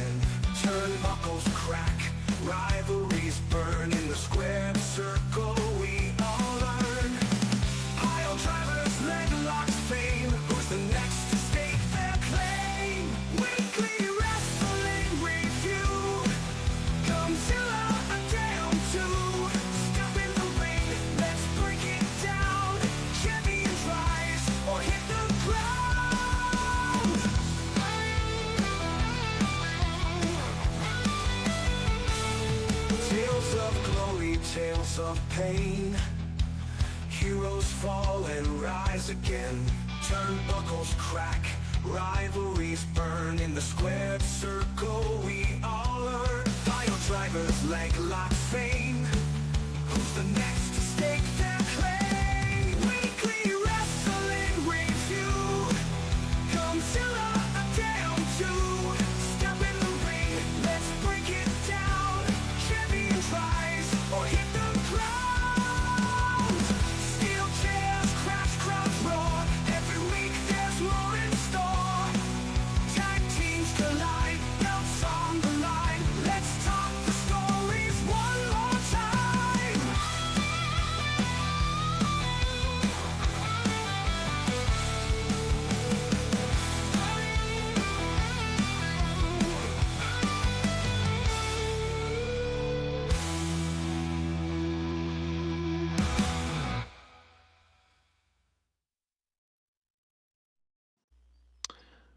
again. Turnbuckles crack, rivalries burn in the squared circle. We all learn. Pile drivers, leg locks, fame. Who's the next to stake their claim? Weekly wrestling review. Gumpzilla and down two. Step in the ring, let's break it down. Champions rise or hit the ground. Tales of glory, tales of pain. Heroes fall and rise again. Turnbuckles crack, rivalries burn in the squared circle. We all learn. Pile drivers, leg lock, fame. Who's the next to stake their claim? Weekly wrestling review. Gumpzilla and down two. Step in the ring, let's break it down. Champions rise or hit the ground. Steel chairs crash, crowds roar. Every week there's more in store. Tag teams collide, belts on the line. Let's talk the stories one more time.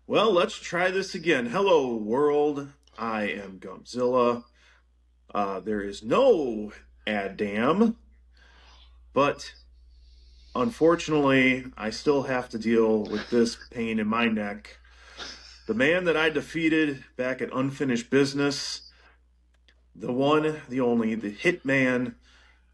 Well, let's try this again. Hello, world. I am Gumpzilla. There is no Adam, but unfortunately, I still have to deal with this pain in my neck. The man that I defeated back at Unfinished Business, the one, the only, the hitman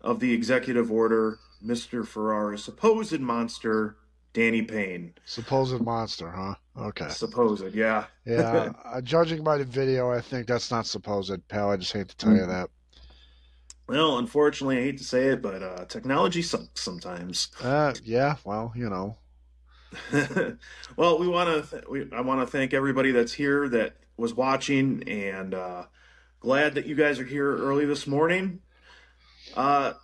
of the executive order, Mr. Ferarra, supposed monster, Danny Payne. Supposed monster, huh? Okay. Supposed, yeah. Yeah, judging by the video, I think that's not supposed, pal. I just hate to tell you that. Well, unfortunately, I hate to say it, but technology sucks sometimes. Yeah, well, you know. Well, I want to thank everybody that's here that was watching, and glad that you guys are here early this morning.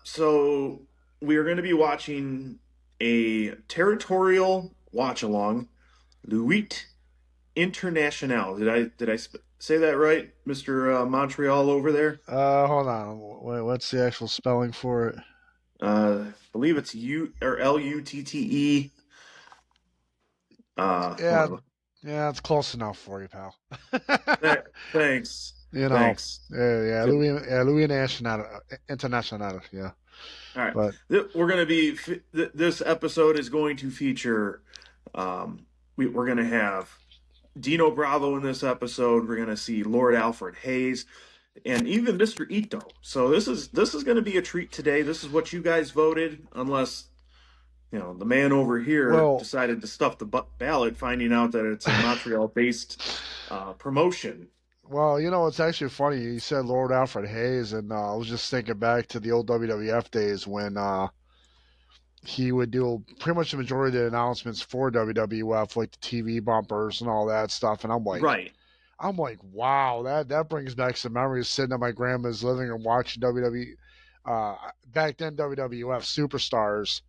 So we are going to be watching a territorial watch along, Lutte Internationale. Did I say that right, Mr. Montreal over there? Hold on. Wait, what's the actual spelling for it? I believe it's Lutte. Yeah, it's close enough for you, pal. Thanks. You know, Thanks. yeah, Lutte Internationale, yeah. All right. But We're going to be. This episode is going to feature. We're going to have Dino Bravo in this episode. We're going to see Lord Alfred Hayes, and even Mr. Ito. So this is going to be a treat today. This is what you guys voted, unless the man over here decided to stuff the ballot, finding out that it's a Montreal-based promotion. Well, it's actually funny. You said Lord Alfred Hayes, and I was just thinking back to the old WWF days when he would do pretty much the majority of the announcements for WWF, like the TV bumpers and all that stuff. And I'm like, wow, that brings back some memories sitting at my grandma's living room watching WWE, back then WWF Superstars,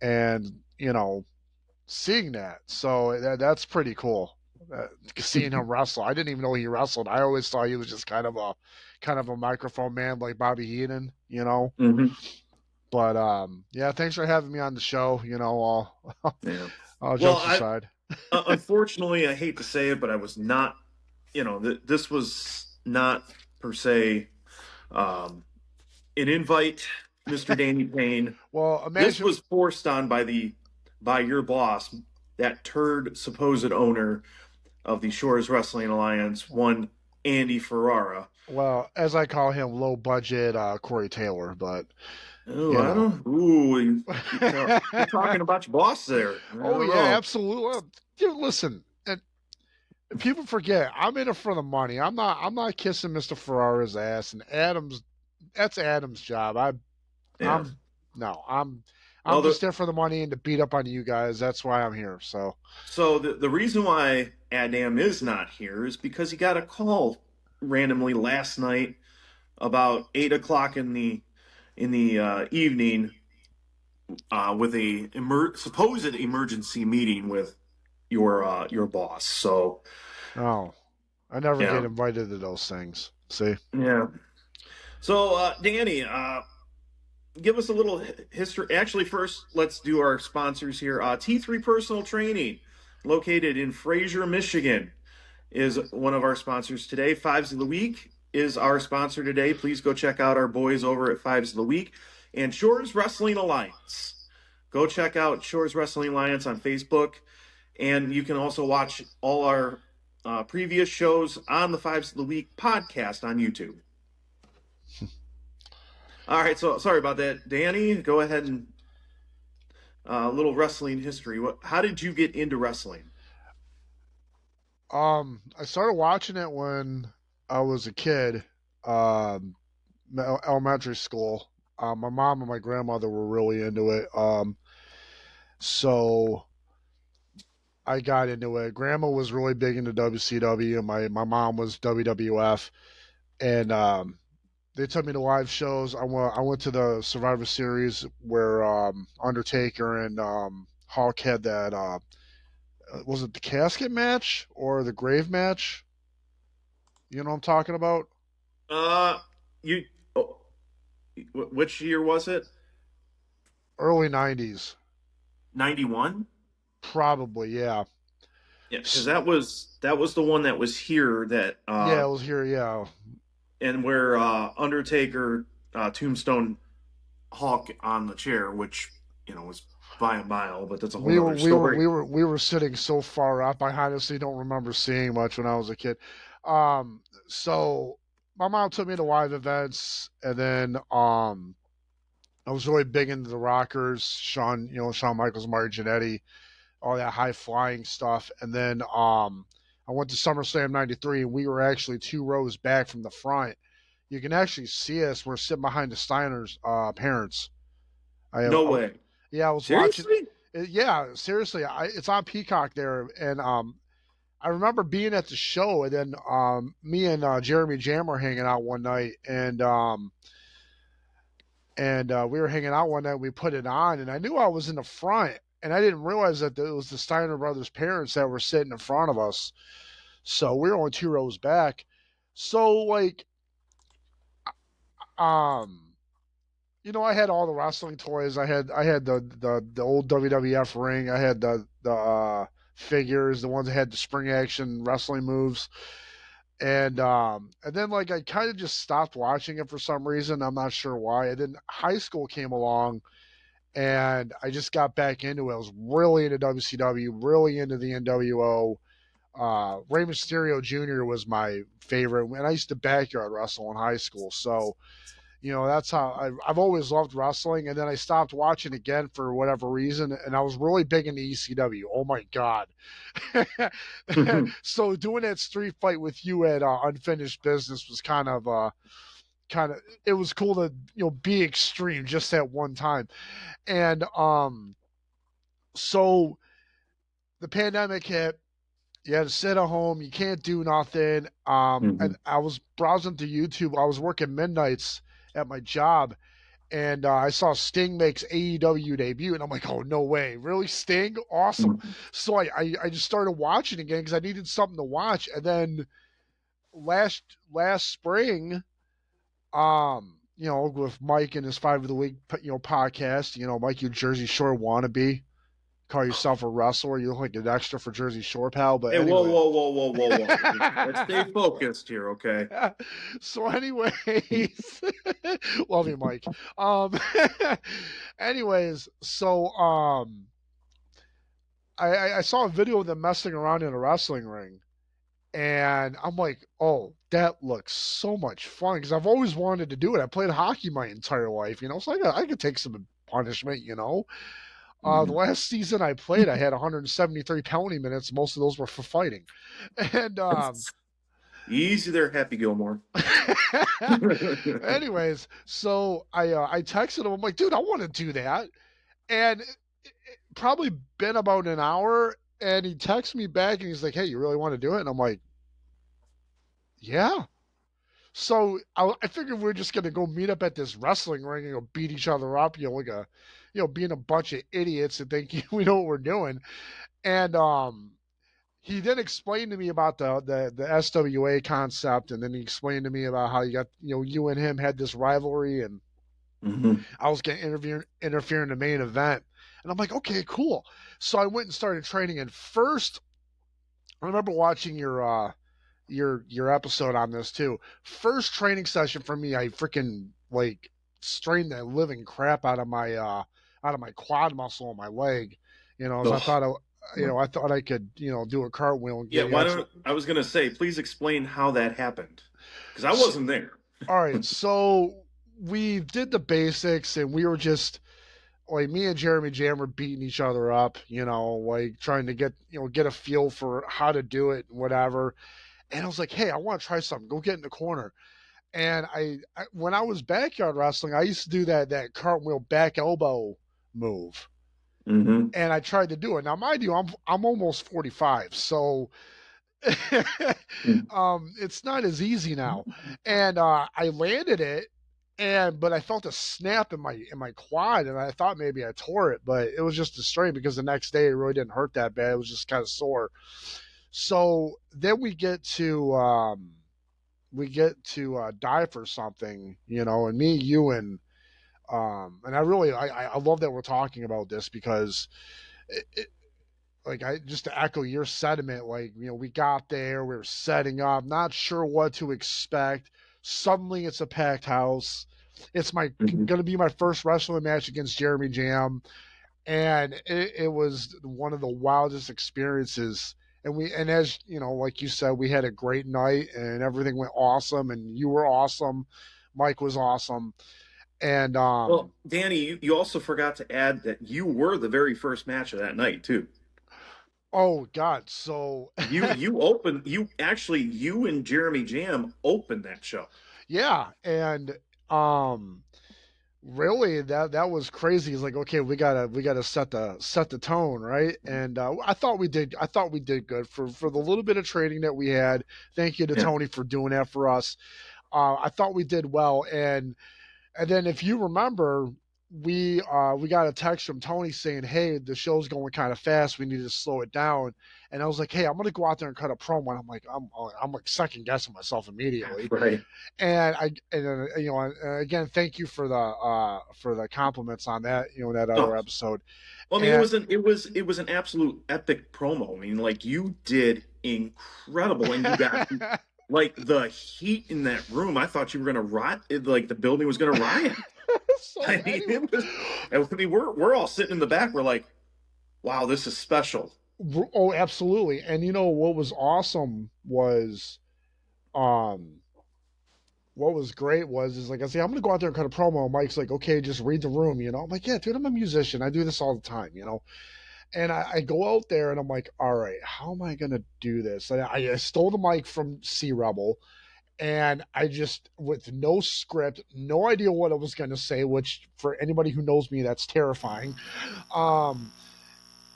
and seeing that. So that's pretty cool. Seeing him wrestle, I didn't even know he wrestled. I always thought he was just kind of a microphone man like Bobby Heenan, Mm-hmm. But yeah, thanks for having me on the show. I'll jump aside. Unfortunately, I hate to say it, but I was not. This was not per se an invite, Mr. Danny Payne. Well, imagine this was forced on by your boss, that turd supposed owner of the Shores Wrestling Alliance, one Andy Ferarra. Well, as I call him, low budget Corey Taylor, but you're talking about your boss there. Absolutely. Dude, listen, and people forget I'm in it for the money. I'm not kissing Mr. Ferrara's ass, and that's Adam's job. I'm Well, just there for the money and to beat up on you guys. That's why I'm here. So, the reason why Adam is not here is because he got a call randomly last night about 8 o'clock in the evening with a supposed emergency meeting with your boss. So oh, I never get yeah, invited to those things. See? yeah. So Danny, give us a little history. Actually, first, let's do our sponsors here. T3 Personal Training, located in Fraser, Michigan, is one of our sponsors today. Fives of the Week is our sponsor today. Please go check out our boys over at Fives of the Week. And Shores Wrestling Alliance. Go check out Shores Wrestling Alliance on Facebook. And you can also watch all our previous shows on the Fives of the Week podcast on YouTube. All right, so sorry about that. Danny, go ahead and a little wrestling history. How did you get into wrestling? I started watching it when I was a kid, um, elementary school. My mom and my grandmother were really into it. So I got into it. Grandma was really big into WCW, and my mom was WWF. And they took me to live shows. I went to the Survivor Series where Undertaker and Hulk had that. Was it the casket match or the grave match? You know what I'm talking about? You, oh, which year was it? Early '90s, 91? probably. Yeah, Yeah, because that was the one that was here that yeah, it was here. Yeah, and where Undertaker Tombstone Hawk on the chair, which was by a mile, but that's a whole we were other we were story. we were we were sitting so far up. I honestly don't remember seeing much when I was a kid. So my mom took me to live events, and then I was really big into the Rockers, Shawn Michaels, Mario Jannetty, all that high flying stuff. And then I went to SummerSlam '93, and we were actually 2 rows back from the front. You can actually see us. We're sitting behind the Steiner's parents. No I way. yeah, I was watching. Seriously? Yeah, seriously, it's on Peacock there, and I remember being at the show, and then me and Jeremy Jam were hanging out one night, and we were hanging out one night. We put it on, and I knew I was in the front, and I didn't realize that it was the Steiner brothers' parents that were sitting in front of us. So we were only 2 rows back. So like, um, I had all the wrestling toys. I had the old WWF ring. I had the figures, the ones that had the spring action wrestling moves. And then like I kind of just stopped watching it for some reason. I'm not sure why. And then high school came along, and I just got back into it. I was really into WCW, really into the NWO. Rey Mysterio Jr. was my favorite, and I used to backyard wrestle in high school. So that's how I've always loved wrestling. And then I stopped watching again for whatever reason, and I was really big into ECW. Oh my god! So doing that street fight with you at Unfinished Business was kind of it was cool to be extreme just at one time. And so the pandemic hit. You had to sit at home. You can't do nothing. And Mhm. I was browsing through YouTube. I was working midnights at my job, and I saw Sting makes AEW debut, and I'm like, oh no way, really, Sting, awesome. So I just started watching again because I needed something to watch. And then last spring, with Mike and his 5 of the Week podcast, Mike, you Jersey Shore wannabe, call yourself a wrestler, you look like an extra for Jersey Shore, pal. But Hey, whoa, anyway. whoa, whoa, whoa, whoa, whoa. Let's stay focused here, okay? So anyways, love you, Mike. Um anyways, so I saw a video of them messing around in a wrestling ring, and I'm like, oh, that looks so much fun, because I've always wanted to do it. I played hockey my entire life, so I could take some punishment. The last season I played, I had 173 penalty minutes. Most of those were for fighting. And Easy there, Happy Gilmore. anyways, so I texted him. I'm like, dude, I want to do that. And it probably been about an hour, and he texts me back and he's like, "Hey, you really want to do it?" And I'm like, "Yeah." So I figured we are just gonna go meet up at this wrestling ring and go beat each other up, like being a bunch of idiots and think we know what we're doing. And he then explained to me about the SWA concept, and then he explained to me about how you and him had this rivalry, and Mm-hmm. I was going to interfere in the main event. And I'm like, okay, cool. So I went and started training. And first, I remember watching your episode on this too. First training session for me, I freaking like strained the living crap out of my quad muscle in my leg. As Oh, I thought I could do a cartwheel and yeah. get Why actually. don't I was gonna say, please explain how that happened, because I wasn't there. All right, so we did the basics, and we were just like me and Jeremy Jam were beating each other up, like trying to get a feel for how to do it and whatever. And I was like, hey, I want to try something. Go get in the corner. And when I was backyard wrestling, I used to do that cartwheel back elbow move, Mm-hmm. and I tried to do it. Now, mind you, I'm almost 45, so it's not as easy now. And I landed it, but I felt a snap in my quad, and I thought maybe I tore it, but it was just a strain because the next day it really didn't hurt that bad. It was just kind of sore. So then we get to die for something, and me, you, and I love that we're talking about this because like I just to echo your sentiment, like we got there, we were setting up, not sure what to expect. Suddenly, it's a packed house. It's Mm-hmm. gonna be my first wrestling match against Jeremy Jam, and it was one of the wildest experiences. And as like you said, we had a great night, and everything went awesome, and you were awesome, Mike was awesome, and Well, Danny, you also forgot to add that you were the very first match of that night too. oh god, so You and Jeremy Jam opened that show. yeah, and um really that was crazy. It's like, okay, we gotta set the tone, right? And I thought we did good for the little bit of training that we had. Thank you to Yeah. Tony for doing that for us. I thought we did well, and then if you remember, we got a text from Tony saying, hey, the show's going kind of fast, we need to slow it down. And I was like, hey, I'm gonna go out there and cut a promo. And I'm like second guessing myself immediately. Right. And again, thank you for the compliments on that, that other Oh, episode. well, I mean, And it was an absolute epic promo. I mean, like you did incredible, and you got like the heat in that room. I thought you were gonna riot, like the building was gonna riot. so I mean, anyway, it was. I mean, we're all sitting in the back. We're like, wow, this is special. oh, absolutely. And what was awesome was, um, what was great was is like I say, I'm gonna go out there and cut a promo. Mike's like, okay, just read the room. I'm like, yeah, dude, I'm a musician. I do this all the time. And I go out there and I'm like, all right, how am I gonna do this? I stole the mic from C Rebel, and I just, with no script, no idea what I was gonna say, which for anybody who knows me, that's terrifying. Um,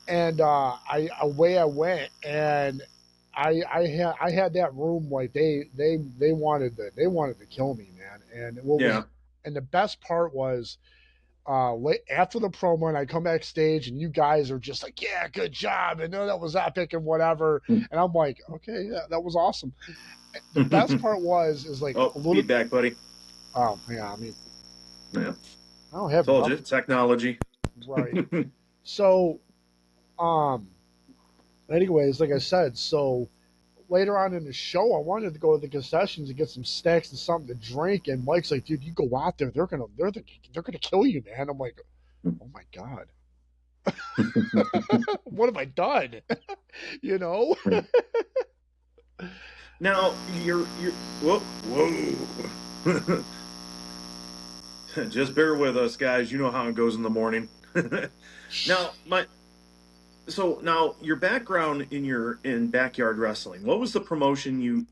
and I away I went, and I had that room like they wanted to kill me, man. Yeah. And the best part was after the promo, and I come backstage, and you guys are just like, yeah, good job, and no, that was epic and whatever. And I'm like, okay, yeah, that was awesome. The best part is like Oh, a little. feedback, buddy. Oh yeah, I mean, Yeah, I don't have told you, nothing technology. right. So anyways, like I said, so later on in the show, I wanted to go to the concessions and get some snacks and something to drink. And Mike's like, "Dude, you go out there. They're gonna kill you, man." I'm like, "Oh my god, what have I done?" you know? Now you're whoa whoa. Just bear with us, guys. You know how it goes in the morning. now my now your background in backyard wrestling. What was the promotion you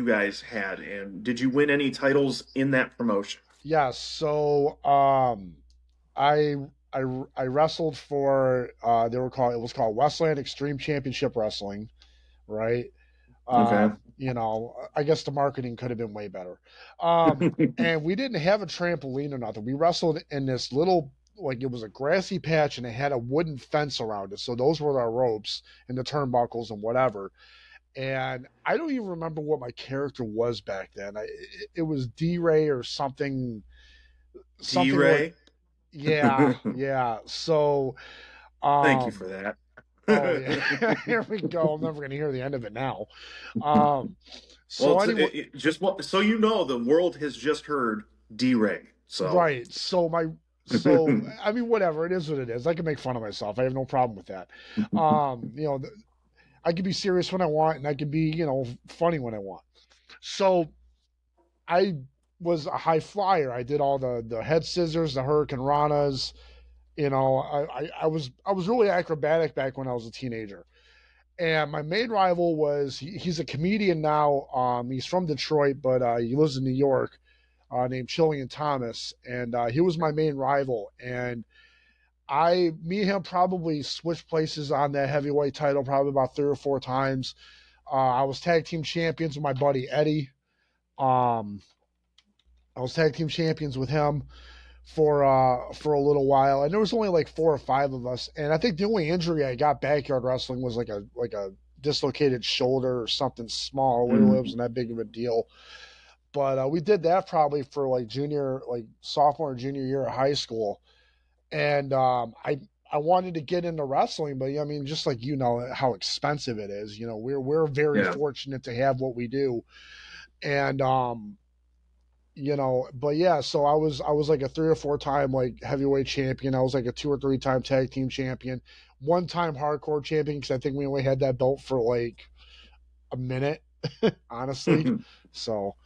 guys had, and did you win any titles in that promotion? Yes. So I I wrestled for it was called Westland Extreme Championship Wrestling, right? Okay. I guess the marketing could have been way better. And we didn't have a trampoline or nothing. We wrestled in this little, like, it was a grassy patch and it had a wooden fence around it. So those were our ropes and the turnbuckles and whatever. And I don't even remember what my character was back then. It was D-Ray or something like, D-Ray. yeah, yeah. So, Thank you um, for that. oh yeah, here we go. I'm never gonna hear the end of it now. Um, Well, so anyway, so you know, the world has just heard D-Ray. So right. So I mean, whatever. It is what it is. I can make fun of myself. I have no problem with that. You know, I can be serious when I want, and I can be, funny when I want. So I was a high flyer. I did all the head scissors, the hurricane ranas. I was really acrobatic back when I was a teenager. And my main rival was he's a comedian now. He's from Detroit, but he lives in New York. Named Chillian Thomas, and he was my main rival. And me and him probably switched places on that heavyweight title probably about 3 or 4 times. I was tag team champions with my buddy Eddie. Um, I was tag team champions with him for a little while, and there was only like 4 or 5 of us. And I think the only injury I got backyard wrestling was like a dislocated shoulder or something small. It wasn't that big of a deal. But we did that probably for like sophomore or junior year of high school, and I wanted to get into wrestling, but I mean, just like how expensive it is. We're very yeah. fortunate to have what we do, and but yeah, so I was like a 3 or 4 time like heavyweight champion. I was like a 2 or 3 time tag team champion, 1 time hardcore champion because I think we only had that belt for like a minute, honestly. So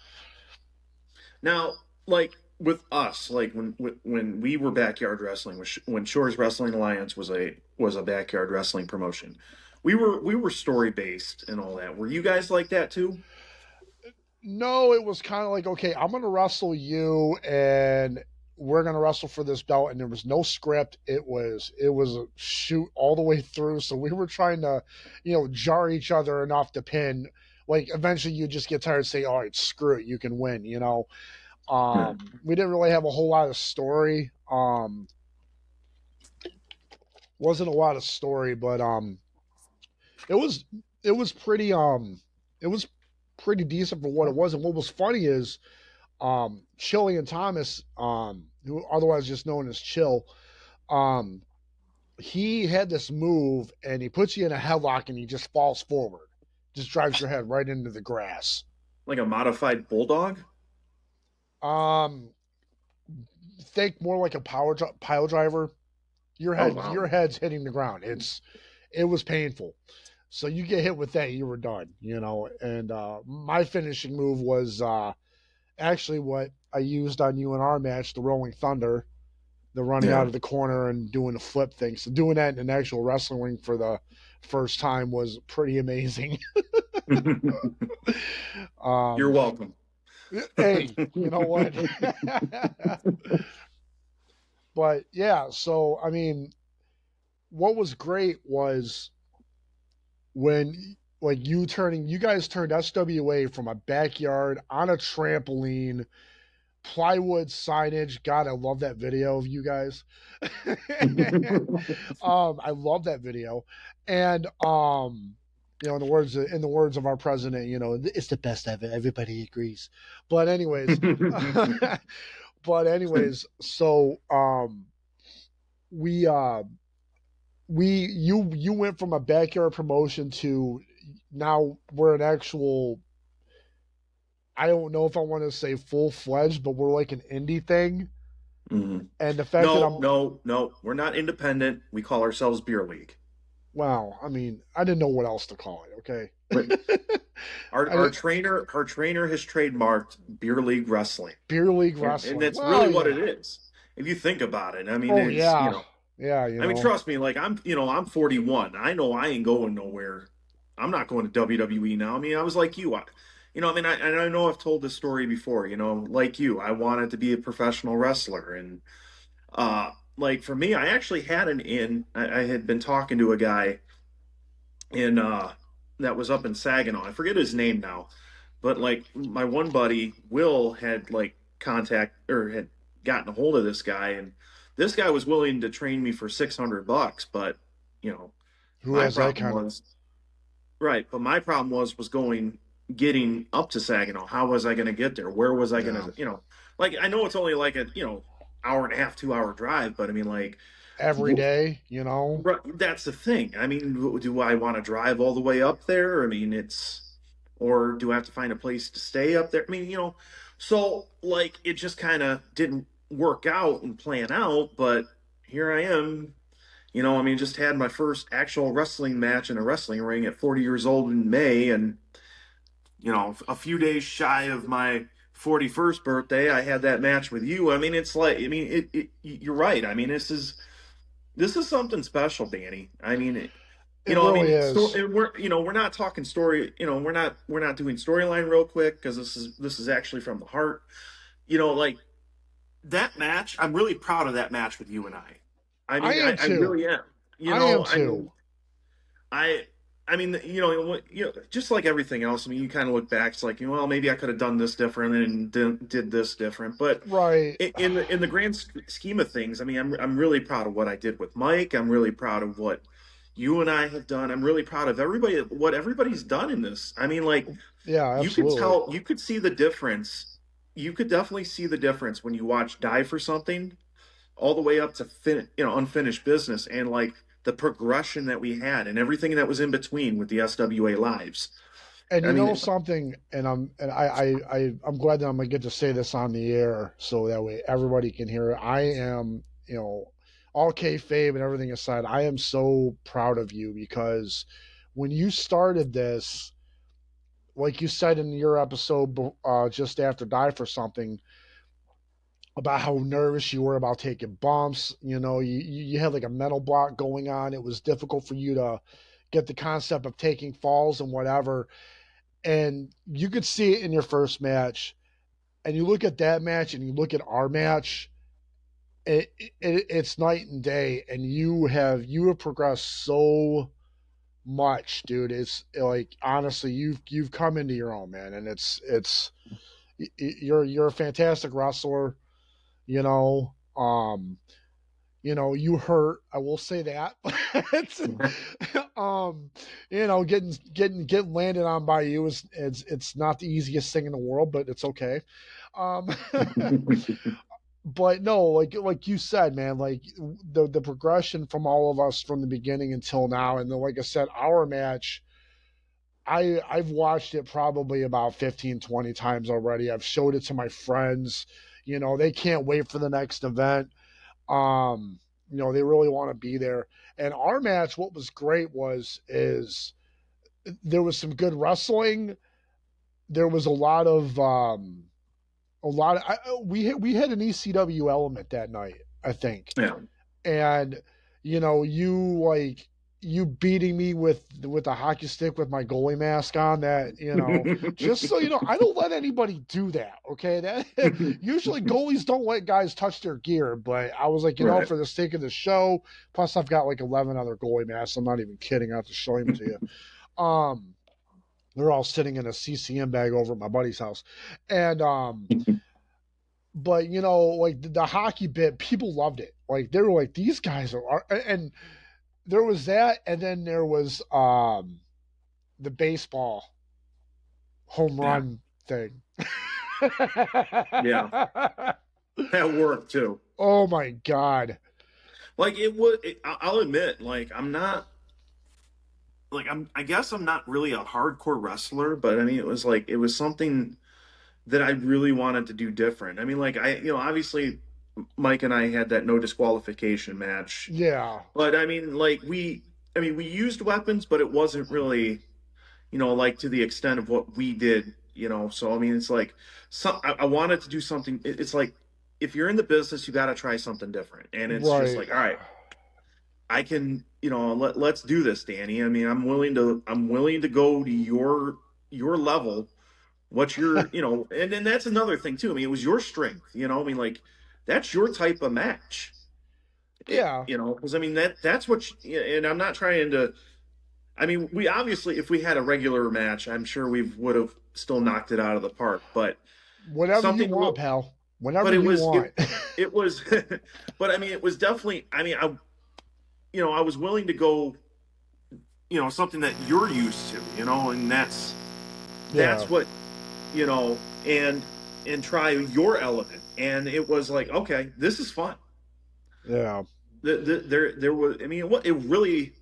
Now, like with us, like when we were backyard wrestling, when Shores Wrestling Alliance was a backyard wrestling promotion, we were story based and all that. Were you guys like that too? no, it was kind of like, okay, I'm gonna wrestle you, and we're gonna wrestle for this belt, and there was no script. It was a shoot all the way through. So we were trying to, jar each other enough to pin. Like eventually, you just get tired and say, "All right, screw it, you can win." Yeah. We didn't really have a whole lot of story. Wasn't a lot of story, but it was it was pretty it was pretty decent for what it was. And what was funny is Chillian Thomas, who otherwise just known as Chill, um, he had this move and he puts you in a headlock and he just falls forward, just drives your head right into the grass. Like a modified bulldog? Um, think more like a pile driver. Your Oh head, wow. your head's hitting the ground. It was painful. So you get hit with that, you were done. And my finishing move was actually what I used on you in our match, the Rolling Thunder, the running out Yeah. of the corner and doing the flip thing. So doing that in an actual wrestling ring for the first time was pretty amazing. You're um, welcome. hey, you know what? But yeah, so I mean, what was great was when like you guys turned SWA from a backyard on a trampoline, plywood signage. God, I love that video of you guys. I love that video, and in the words of our president, it's the best ever. Everybody agrees. But anyways, so we you went from a backyard promotion to now we're an actual, I don't know if I want to say full fledged, but we're like an indie thing. Mhm. And the fact that No, I'm, no, no. We're not independent. We call ourselves Beer League. wow, I mean, I didn't know what else to call it. Okay. But our I our did, trainer has trademarked Beer League Wrestling, beer league and wrestling. that's Well, really what yeah. it is. If you think about it, I mean, Oh it's yeah. Yeah, I mean, trust me. Like I'm 41. I know I ain't going nowhere. I'm not going to WWE now. I mean, I was like you. I mean, I know I've told this story before. Like you, I wanted to be a professional wrestler, and like for me, I actually had an in. I had been talking to a guy in that was up in Saginaw. I forget his name now, but like my one buddy Will had like contact or had gotten a hold of this guy, and this guy was willing to train me for $600. But you know, Who my has that problem kind of? was right. But my problem was getting up to Saginaw. How was I going to get there? Where was I going Yeah, to like I know it's only like a hour and a half, 2 hour drive, but I mean like every day, you know. right, that's the thing. I mean, do I want to drive all the way up there? I mean, or do I have to find a place to stay up there? I mean, so like it just kind of didn't work out and plan out, but here I am. I mean, just had my first actual wrestling match in a wrestling ring at 40 years old in May, and a few days shy of my 41st birthday, I had that match with you. I mean, it's like, I mean, you're right. I mean, this is something special, Danny. I mean, It I really mean, is. we're not talking story. We're not doing storyline real quick because this is actually from the heart. Like that match. I'm really proud of that match with you and I. I I mean, am I too. really am. I am I too. mean, I. I mean, just like everything else. I mean, you kind of look back. It's like, well, maybe I could have done this different and did this different. But Right. in the grand scheme of things, I mean, I'm really proud of what I did with Mike. I'm really proud of what you and I have done. I'm really proud of what everybody's done in this. I mean, like Yeah, absolutely. you could see the difference. You could definitely see the difference when you watch Die for Something all the way up to unfinished business, and like the progression that we had and everything that was in between with the SWA lives. And I you know mean, something, I'm glad that I'm gonna get to say this on the air so that way everybody can hear it. I am, all kayfabe and everything aside, I am so proud of you because when you started this, like you said in your episode just after Die for Something, about how nervous you were about taking bumps. You had like a mental block going on. It was difficult for you to get the concept of taking falls and whatever. And you could see it in your first match. And you look at that match and you look at our match, it's night and day. And you have progressed so much, dude. It's like honestly, you've come into your own, man. And you're a fantastic wrestler. You know, you hurt. I will say that. It's, um, getting landed on by you is it's not the easiest thing in the world, but it's okay. Um, but no, like you said, man, like the progression from all of us from the beginning until now, and then like I said, our match. I've watched it probably about 15, 20 times already. I've showed it to my friends. They can't wait for the next event. Um, they really want to be there. And our match, what was great is there was some good wrestling. There was we had an ECW element that night, I think. yeah. And you beating me with a hockey stick with my goalie mask on, that just so you know, I don't let anybody do that, okay? That usually goalies don't let guys touch their gear, but I was like, Right. for the sake of the show, plus I've got like 11 other goalie masks. I'm not even kidding. I have to show them to you. They're all sitting in a CCM bag over at my buddy's house. And but like the hockey bit, people loved it. Like they were like, these guys are, and there was that, and then there was the baseball home Yeah. run thing. Yeah. That worked too. Oh my god. Like it would. I'll admit, like I'm not. Like I guess I'm not really a hardcore wrestler, but I mean, it was something that I really wanted to do different. I mean, like obviously Mike and I had that no disqualification match, Yeah. but I mean, like we used weapons, but it wasn't really, like to the extent of what we did, So I mean, it's like I wanted to do something. It's like if you're in the business, you got to try something different, and it's just Right. like, all right, I can, let's do this, Danny. I mean, I'm willing to go to your level. What's your, and then that's another thing too. I mean, it was your strength, I mean, like that's your type of match. Yeah. Because I mean that's what, and I'm not trying to. I mean, we obviously, if we had a regular match, I'm sure we would have still knocked it out of the park. But Whatever you something, want, pal. but Whatever it you was want. it was, but I mean, it was definitely. I mean, I was willing to go, something that you're used to, and Yeah. that's what, you know, and try your element. And it was like, okay, this is fun. Yeah. There was, I mean, it really,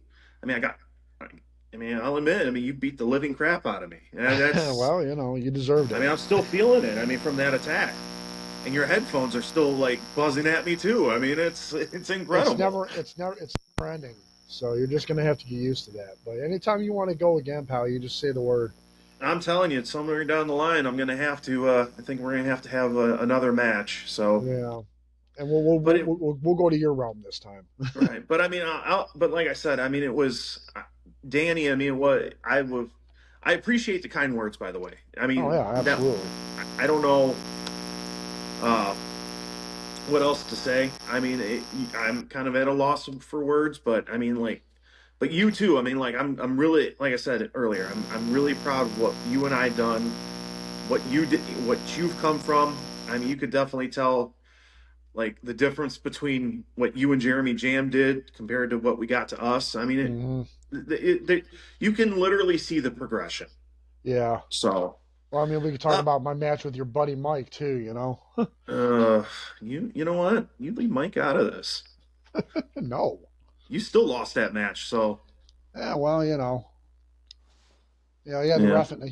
I mean, I'll admit, I mean, you beat the living crap out of me. And that's, Well, you deserved I it. mean, I'm still feeling it. I mean, from that attack. And your headphones are still like buzzing at me too. I mean, it's incredible. It's never ending. So you're just gonna have to get used to that. But anytime you want to go again, pal, you just say the word. I'm telling you, somewhere down the line, I'm gonna have to. I think we're gonna have another match. So, Yeah. And but we'll go to your realm this time. right. But I mean, but like I said, I mean, it was Danny. I mean, I appreciate the kind words, by the way. I Oh mean, yeah, absolutely. I don't know uh, what else to say. I mean, I'm kind of at a loss for words, but I mean, like, but you too. I mean, like, I'm really, like I said earlier, I'm really proud of what you and I done, what you did, what you've come from. I mean, you could definitely tell like the difference between what you and Jeremy Jam did compared to what we got to us. I mean, Hmm. you can literally see the progression. Yeah. So, Well, I mean, we could talk uh, about my match with your buddy Mike too. uh, you know what? You leave Mike out of this. No. You still lost that match, so Yeah. Well, yeah, yeah. he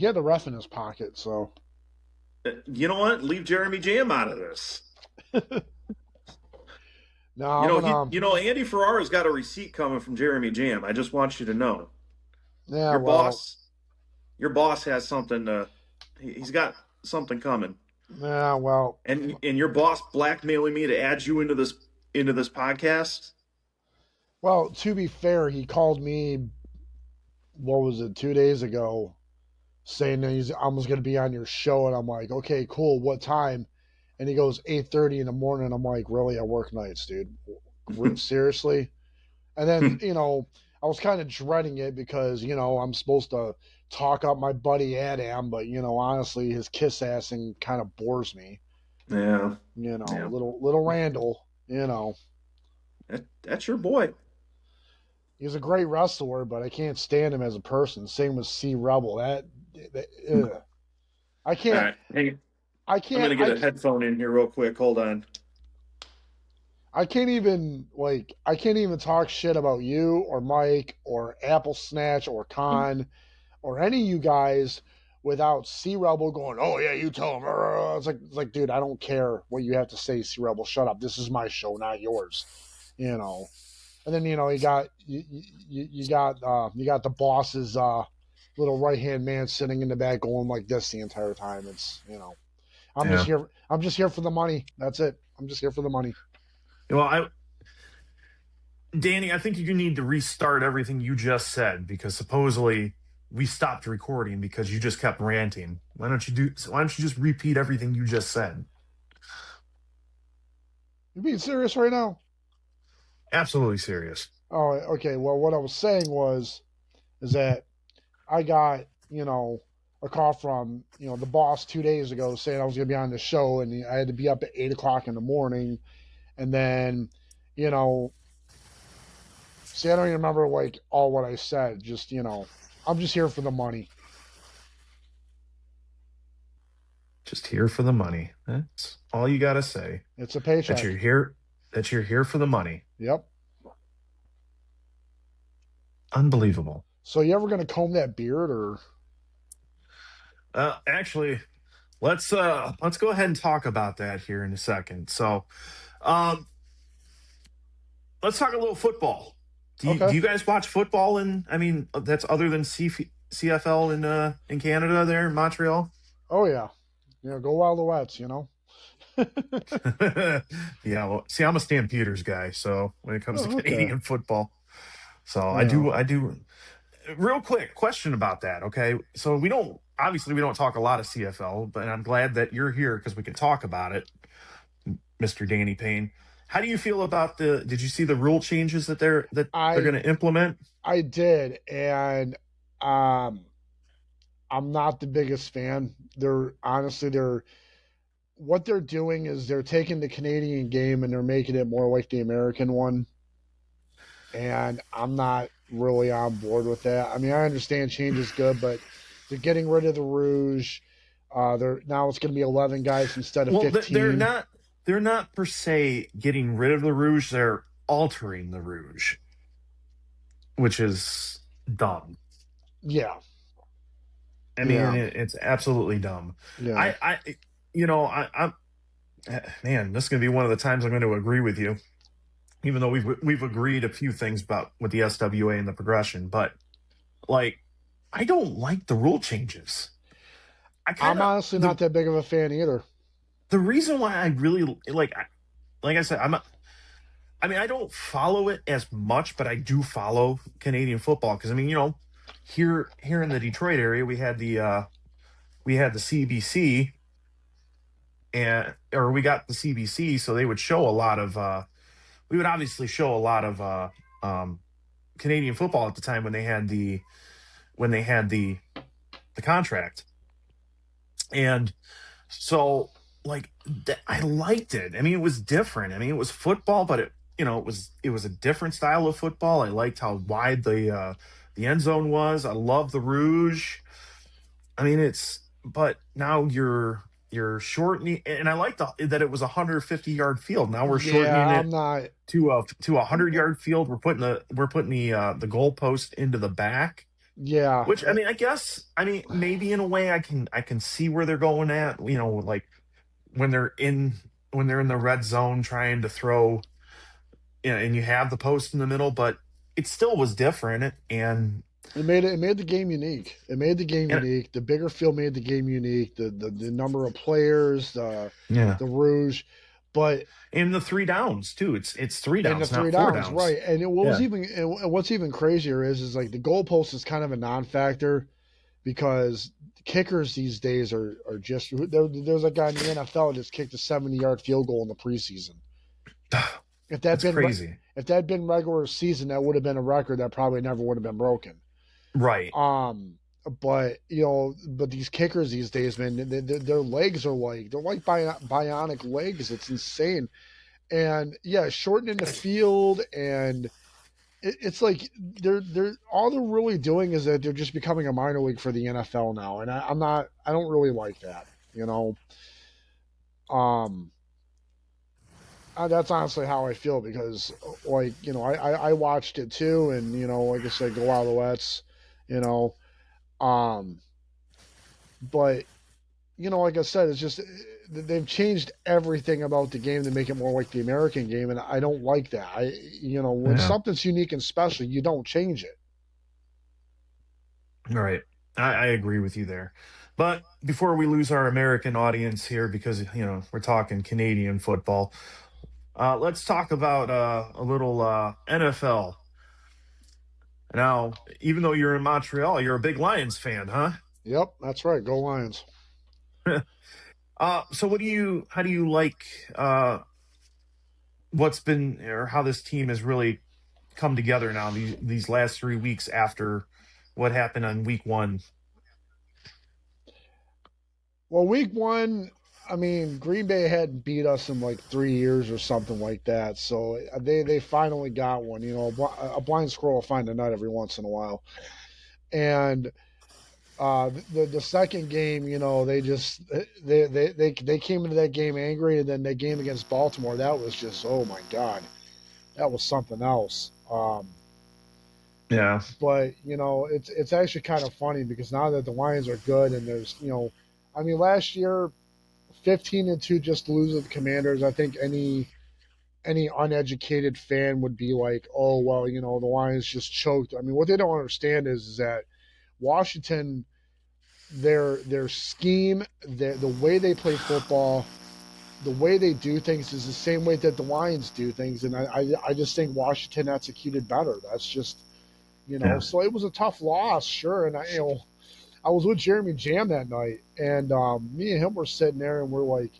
had the ref in his pocket. So You know what? Leave Jeremy Jam out of this. no, I'm gonna. Andy Ferrara's got a receipt coming from Jeremy Jam. I just want you to know. Yeah. Your Well. boss, your boss has something. He's got something coming. Yeah. Well. And your boss blackmailing me to add you into this podcast. Well. To be fair, he called me. What was it? 2 days ago, saying that he's almost gonna be on your show, and I'm like, okay, cool. What time? And he goes 8:30 in the morning. I'm like, really? I work nights, dude. Seriously? And then, I was kind of dreading it because, I'm supposed to talk up my buddy Adam, but, honestly, his kiss assing kind of bores me. Yeah, yeah. Little Randall, That's your boy. he's a great wrestler, but I can't stand him as a person. Same with C Rebel. Ugh. I All can't, right, hey, I I'm can't, gonna get a headphone in here real quick. Hold on. I can't even talk shit about you or Mike or Apple Snatch or Con or any of you guys without C Rebel going, oh yeah, you tell him. It's like, dude, I don't care what you have to say, C Rebel. Shut up. This is my show, not yours. And then you got the boss's little right hand man sitting in the back going like this the entire time. It's Yeah. I'm just here for the money. That's it. I'm just here for the money. Well, Danny, I think you need to restart everything you just said because supposedly we stopped recording because you just kept ranting. Why don't you just repeat everything you just said? You being serious right now? Absolutely serious. Oh, okay. Well, what I was saying is that I got, a call from, the boss 2 days ago saying I was going to be on the show and I had to be up at 8 o'clock in the morning. And then, see, I don't even remember like all what I said. Just, I'm just here for the money. Just here for the money. That's all you got to say. It's a paycheck. That you're here for the money. Yep. Unbelievable. So you ever going to comb that beard or? Actually, let's go ahead and talk about that here in a second. So, um, let's talk a little football. Do you guys watch football? I mean, that's other than CFL in Canada there in Montreal. Oh yeah, go Wildcats, Yeah, well, see, I'm a Stampeders guy, so when it comes to Canadian football, so yeah. I do. Real quick question about that. Okay, so we don't talk a lot of CFL, but I'm glad that you're here because we can talk about it, Mr. Danny Payne. How do you feel about did you see the rule changes that they're going I to implement? I did, and um, I'm not the biggest fan. They're what they're doing is they're taking the Canadian game and they're making it more like the American one, and I'm not really on board with that. I mean, I understand change is good, but they're getting rid of the Rouge. They're now it's going to be 11 guys instead of Well, 15. they're not per se getting rid of the Rouge. They're altering the Rouge, which is dumb. Yeah, I mean, yeah, it's absolutely dumb. yeah. I you know, I'm man, this is going to be one of the times I'm going to agree with you, even though we've agreed a few things about with the SWA and the progression, but like, I don't like the rule changes. I kind I'm of honestly not that big of a fan either. the reason why I really like I said, I mean, I don't follow it as much, but I do follow Canadian football because I mean, here in the Detroit area, we had the CBC or we got the CBC, so they would show a lot of we would obviously show a lot of Canadian football at the time when they had the contract, and so like I liked it. I mean, it was different. I mean, it was football, but it was a different style of football. I liked how wide the end zone was. I love the Rouge. I mean, but now you're shortening, and I like that it was a 150-yard field. Now we're shortening Yeah, I'm it not. to a 100-yard field. We're putting the goalpost into the back, Yeah, which I mean, I mean maybe in a way I can see where they're going at. Like when they're in the red zone trying to throw, and you have the post in the middle, but it still was different, it made the game unique. It made the game and unique. The bigger field made the game unique. The number of players, yeah, the Rouge, but and the three downs too. It's three and the downs, three not four downs, downs. right? And Yeah, what's even crazier is like the goalpost is kind of a non-factor because kickers these days are just there's a guy in the NFL that's kicked a 70-yard field goal in the preseason. If that that's been crazy. if that had been regular season, that would have been a record that probably never would have been broken. Right. Um, but but these kickers these days, man, their legs are like they're like bionic legs. It's insane. And yeah, shortening the field, and it's like they're all they're really doing is that they're just becoming a minor league for the NFL now, and I don't really like that. You know, um, that's honestly how I feel because like I watched it too, and like I said, go Alouettes, you know, um, but like I said, it's just they've changed everything about the game to make it more like the American game, and I don't like that. When Yeah. something's unique and special, you don't change it. All right. I agree with you there. But before we lose our American audience here, because we're talking Canadian football, let's talk about a little NFL. Now, even though you're in Montreal, you're a big Lions fan, huh? Yep, that's right. Go Lions. So how do you like what's been or how this team has really come together now these last 3 weeks after what happened on week one? Well, week one, I mean, Green Bay hadn't beat us in like 3 years or something like that, so they finally got one. A blind squirrel will find a nut every once in a while, and the second game, they just they came into that game angry, and then that game against Baltimore, that was just, oh my god, that was something else. Yeah. But it's actually kind of funny because now that the Lions are good and there's I mean last year 15-2 just to lose to the Commanders, I think any uneducated fan would be like, oh well, the Lions just choked. I mean, what they don't understand is that Washington, their scheme, the way they play football, the way they do things is the same way that the Lions do things, and I just think Washington executed better. That's just Yeah. so it was a tough loss, sure, and I was with Jeremy Jam that night, and me and him were sitting there, and we're like,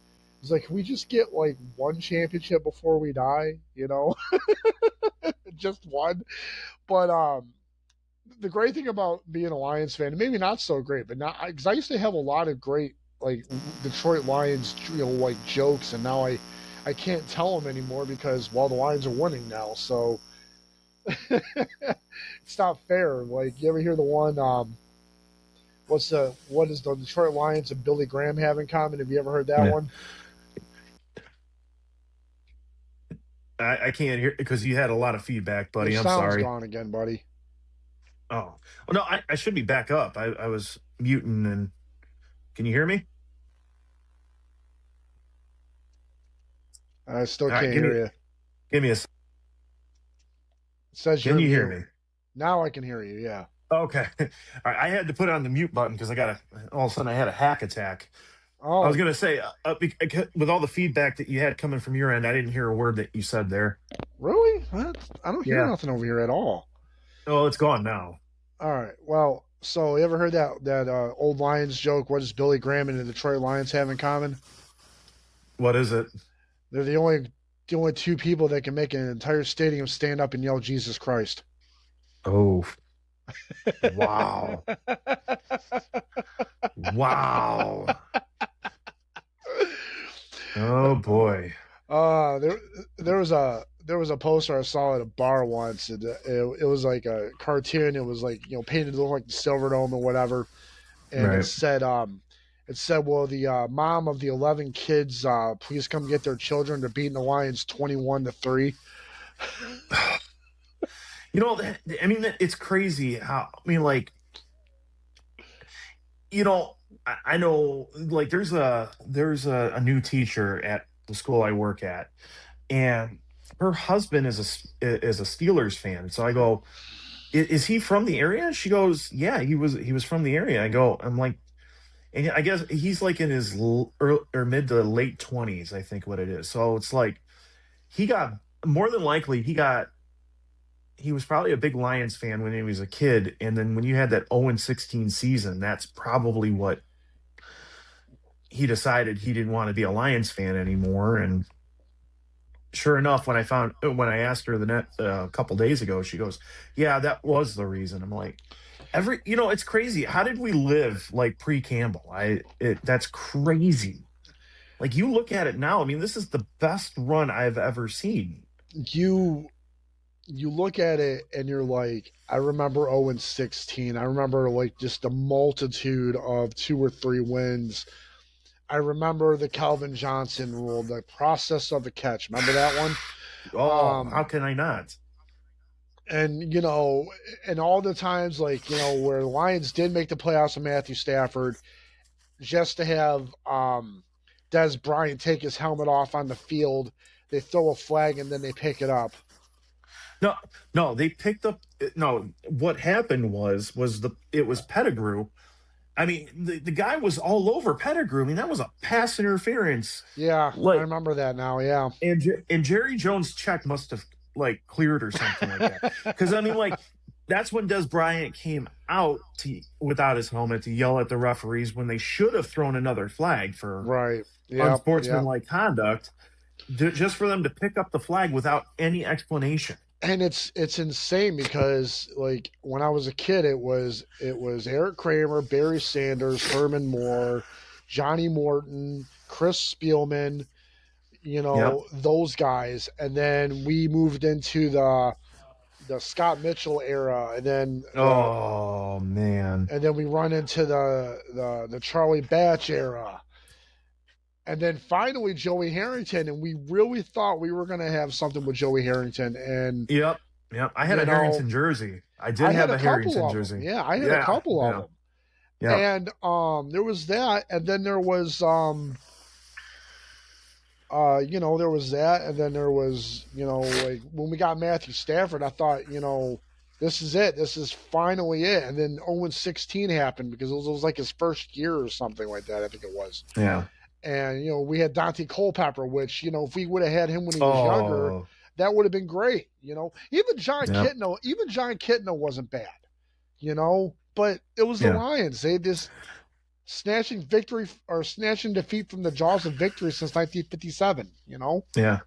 He's like, can we just get like one championship before we die? Just one. But the great thing about being a Lions fan, maybe not so great, but not because I used to have a lot of great like Detroit Lions, like jokes, and now I can't tell them anymore because the Lions are winning now. So it's not fair. Like, you ever hear the one? What is the Detroit Lions and Billy Graham have in common? Have you ever heard that Yeah. one? I can't hear because you had a lot of feedback, Your buddy. I'm sound's sorry. gone again, buddy. Oh, well, no, I should be back up. I was muting, and can you hear me? I still All right, can't hear you. give me a. It says Can you're you hear mute. me? Now I can hear you. Yeah. Okay. All right, I had to put on the mute button because all of a sudden I had a hack attack. I was Oh, going to say, with all the feedback that you had coming from your end, I didn't hear a word that you said there. really? I don't hear Yeah. nothing over here at all. Oh, it's gone now. All right. Well, so you ever heard that old Lions joke? What does Billy Graham and the Detroit Lions have in common? What is it? They're the only two people that can make an entire stadium stand up and yell Jesus Christ. Oh, wow. Wow. Oh, boy. There was a poster I saw at a bar once, and it was like a cartoon. It was like painted to look like the Silverdome or whatever, and Right. it said, "Well, the mom of the 11 kids, please come get their children. They're beating the Lions 21-3." It's crazy how, I know, like, there's a new teacher at the school I work at, and her husband is a Steelers fan. So I go, is he from the area? She goes, yeah, he was from the area. I'm like, and I guess he's like in his early, or mid to late 20s, I think what it is. So it's like he got more than likely he was probably a big Lions fan when he was a kid, and then when you had that 0-16 season, that's probably what he decided he didn't want to be a Lions fan anymore. And sure enough, when I asked her a couple days ago, she goes, "Yeah, that was the reason." I'm like, it's crazy. How did we live like pre-Campbell? That's crazy. Like, you look at it now. I mean, this is the best run I've ever seen. You look at it and you're like, I remember 0-16. I remember like just a multitude of 2 or 3 wins. I remember the Calvin Johnson rule, the process of the catch. Remember that one? Oh, how can I not? And and all the times like where the Lions did make the playoffs with Matthew Stafford, just to have Des Bryant take his helmet off on the field, they throw a flag and then they pick it up. No, they picked up. No, what happened it was Pettigrew. I mean, the guy was all over Pettigrew. I mean, that was a pass interference. Yeah, Like, I remember that now. Yeah, and Jerry Jones' check must have like cleared or something like that. Because I mean, like, that's when Des Bryant came out without his helmet to yell at the referees when they should have thrown another flag for right. Yeah, unsportsmanlike conduct, just for them to pick up the flag without any explanation. And it's insane because like when I was a kid, it was Eric Kramer, Barry Sanders, Herman Moore, Johnny Morton, Chris Spielman, those guys, and then we moved into the Scott Mitchell era, and then Oh, man. and then we run into the Charlie Batch era. And then finally Joey Harrington, and we really thought we were going to have something with Joey Harrington. And Yep. I had a Harrington jersey. I did have a Harrington jersey. Yeah, I had a couple of them. Yeah. And there was that, and then there was there was that, and then there was like when we got Matthew Stafford, I thought this is it, this is finally it. And then 0-16 happened because it was like his first year or something like that, I think it was. Yeah. And we had Dante Culpepper, which if we would have had him when he was younger, that would have been great. Even John Kitna wasn't bad. But it was the Lions. snatching defeat from the jaws of victory since 1957. Yeah.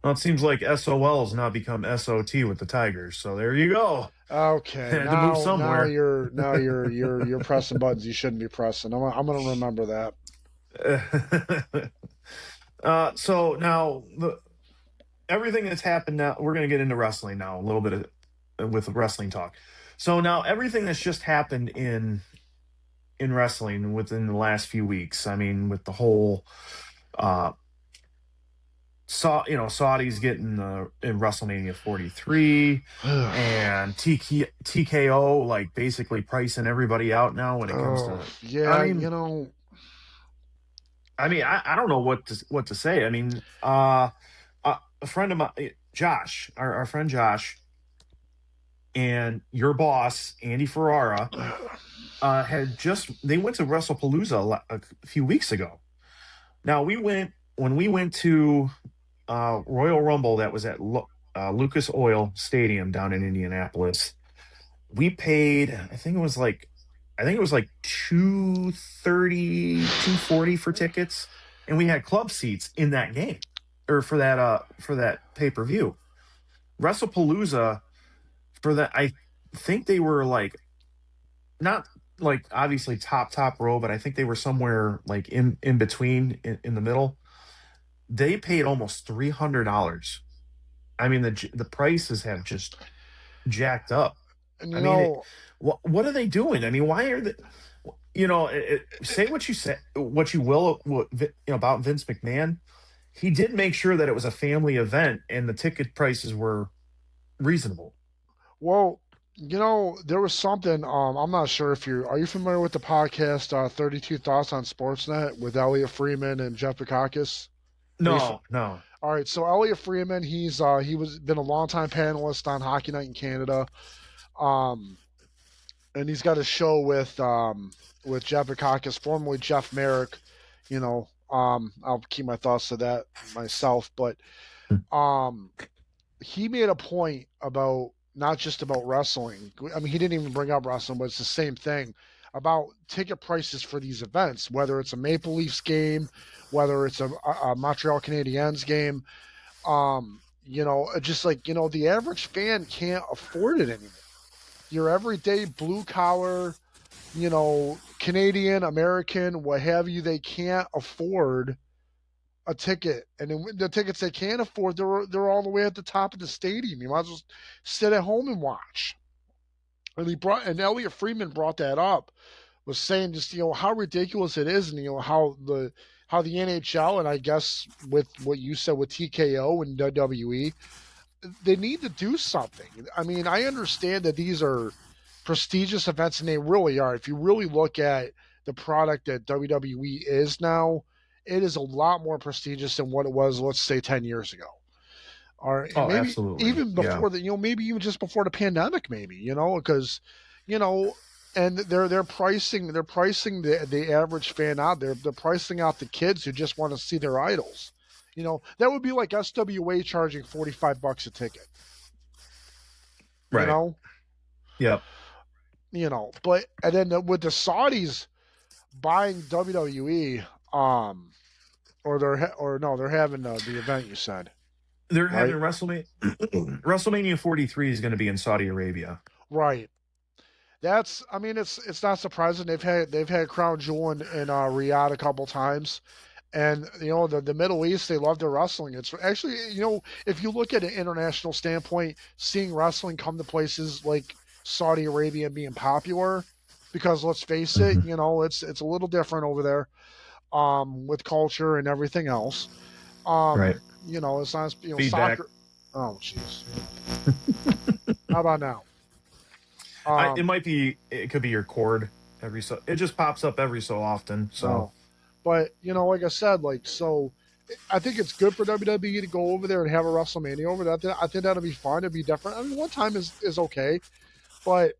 Well, it seems like SOL has now become SOT with the Tigers. So there you go. Okay, Had to move somewhere. You're pressing buttons you shouldn't be pressing. I'm gonna remember that. So now everything that's happened now, we're going to get into wrestling now, a little bit with wrestling talk. So now everything that's just happened in wrestling within the last few weeks. I mean, with the whole Saudis getting in WrestleMania 43 and TKO like basically pricing everybody out now when it comes to I mean, I don't know what to say. I mean, a friend of mine, Josh, our friend Josh, and your boss Andy Ferarra they went to WrestlePalooza a few weeks ago. Now when we went to Royal Rumble that was at Lucas Oil Stadium down in Indianapolis. We paid, I think it was like $230, $240 for tickets, and we had club seats in that game or for that pay-per-view. WrestlePalooza for that, I think they were like not like obviously top row, but I think they were somewhere like in between in the middle. They paid almost $300. I mean, the prices have just jacked up. And I mean, what are they doing? I mean, why are they? Say what you will about Vince McMahon. He did make sure that it was a family event and the ticket prices were reasonable. Well, there was something. I'm not sure if are you familiar with the podcast 32 Thoughts on Sportsnet with Elliot Freeman and Jeff Bekakis? No. All right, so Elliot Freeman, been a longtime panelist on Hockey Night in Canada, and he's got a show with Jeff Bekakis, formerly Jeff Merrick. I'll keep my thoughts to that myself, but he made a point about not just about wrestling. I mean, he didn't even bring up wrestling, but it's the same thing about ticket prices for these events, whether it's a Maple Leafs game, whether it's a Montreal Canadiens game. Just like, the average fan can't afford it anymore. Your everyday blue collar, Canadian, American, what have you, they can't afford a ticket. And the tickets they can't afford, they're all the way at the top of the stadium. You might as well sit at home and watch. And Elliot Freeman brought that up, was saying just, how ridiculous it is, and, how the NHL, and I guess with what you said with TKO and WWE, they need to do something. I mean, I understand that these are prestigious events, and they really are. If you really look at the product that WWE is now, it is a lot more prestigious than what it was, let's say, 10 years ago. Or maybe absolutely. Even before maybe even just before the pandemic, maybe, because, and they're pricing the average fan out. They're pricing out the kids who just want to see their idols. That would be like SWA charging $45 a ticket. Right. Yep. But and then with the Saudis buying WWE, they're having the event, you said. They're having WrestleMania 43 is going to be in Saudi Arabia. Right. It's not surprising. They've had Crown Jewel in Riyadh a couple times, and the Middle East, they love their wrestling. It's actually, if you look at an international standpoint, seeing wrestling come to places like Saudi Arabia being popular, because let's face it, it's a little different over there, with culture and everything else. Right. It's not Feedback. soccer. Oh, jeez. How about now? It could be your cord it just pops up every so often. So, but like I said, I think it's good for WWE to go over there and have a WrestleMania over there. I think that'll be fun. It'll be different. I mean, one time is okay, but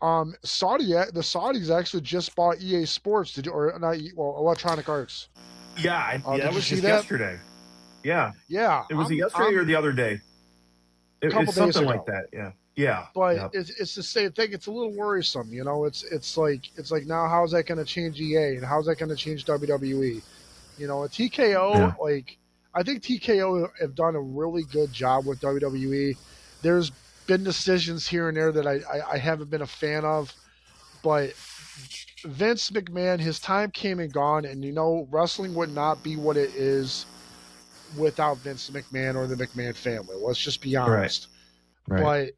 the Saudis actually just bought EA Sports Electronic Arts. Yeah, that was just yesterday. Yeah. Yeah. It was yesterday or the other day. A couple it's something days ago. like that. Yeah. Yeah. but Yep. it's the same thing. It's a little worrisome, you know. It's like now how's that going to change EA and how's that going to change WWE? You know, a TKO, Yeah. like I think TKO have done a really good job with WWE. There's been decisions here and there that I haven't been a fan of, but Vince McMahon, his time came and gone, and you know, wrestling would not be what it is without Vince McMahon or the McMahon family. Let's just be Right. honest. Right. But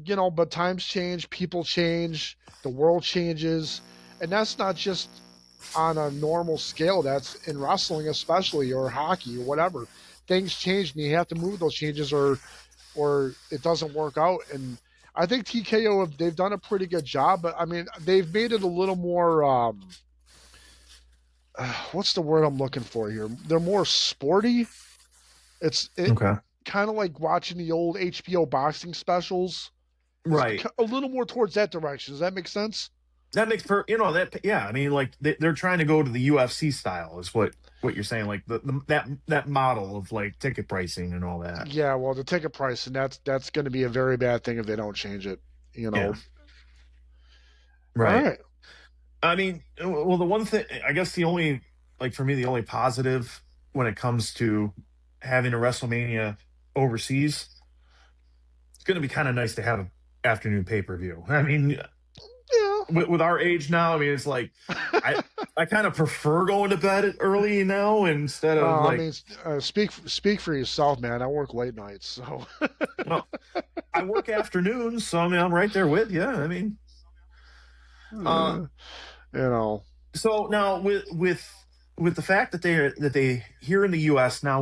you know, but times change, people change, the world changes, and that's not just on a normal scale. That's in wrestling, especially, or hockey, or whatever. Things change, and you have to move those changes, or it doesn't work out. And I think TKO they've done a pretty good job, but I mean, they've made it a little more. What's the word I'm looking for here? They're more sporty. It Okay. kind of like watching the old HBO boxing specials. It's Right. a little more towards that direction. Does that make sense? That makes yeah. I mean, like they're trying to go to the UFC style, is what you're saying, like that model of like ticket pricing and all that. Yeah, well, the ticket price, and that's going to be a very bad thing if they don't change it. You know. Yeah. All Right. right. I mean, well, the one thing, I guess the only, like for me, the only positive when it comes to having a WrestleMania overseas, it's going to be kind of nice to have an afternoon pay-per-view. I mean, Yeah. with our age now, I mean, it's like I kind of prefer going to bed early now instead of I like, mean, speak for yourself, man. I work late nights, so well, I work afternoons, so I mean, I'm right there with you. I mean, uh, you know. so now with the fact that they here in the U.S. now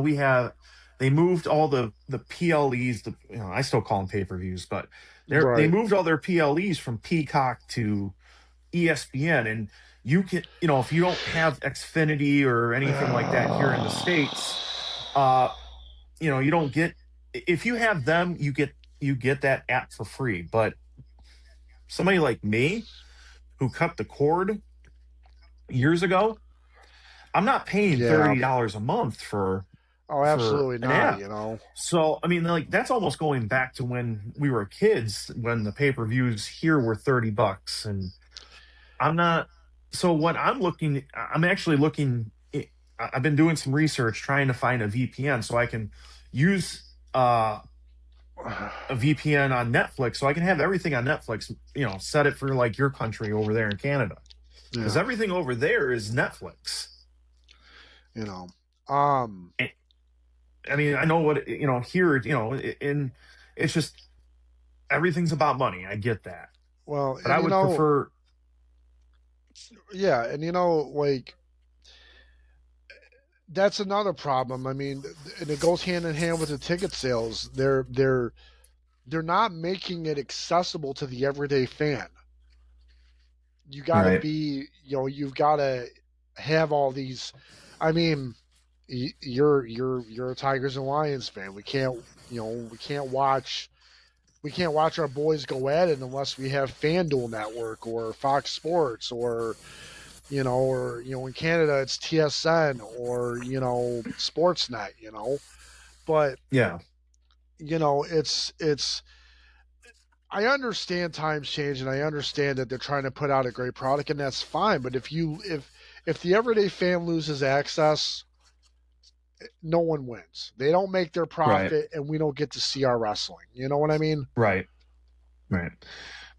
they moved all the PLEs. I still call them pay-per-views, but they Right. moved all their PLEs from Peacock to ESPN, and you can, if you don't have Xfinity or anything like that here in the States, you don't get, if you have them, you get that app for free. But somebody like me who cut the cord years ago, I'm not paying Yeah. $30 a month for Oh, for absolutely an not. app. You know. So I mean, like that's almost going back to when we were kids, when the pay-per-views here were $30, and I'm not. So what I'm actually looking. I've been doing some research trying to find a VPN so I can use a VPN on Netflix, so I can have everything on Netflix. Set it for like your country over there in Canada, because Yeah. everything over there is Netflix. You know. I mean, I know what here. And it's just everything's about money. I get that, Well, but and I you would know, prefer. yeah, and you know, like that's another problem. I mean, and it goes hand in hand with the ticket sales. They're not making it accessible to the everyday fan. You got to Right. be, you know, you've got to have all these. I mean, you're a Tigers and Lions fan. We can't, you know, we can't watch our boys go at it unless we have FanDuel Network or Fox Sports or in Canada it's TSN or Sportsnet. But Yeah. it's I understand times change and I understand that they're trying to put out a great product and that's fine. But if the everyday fan loses access, no one wins. They don't make their Right. profit and we don't get to see our wrestling. You know what I mean? Right. Right.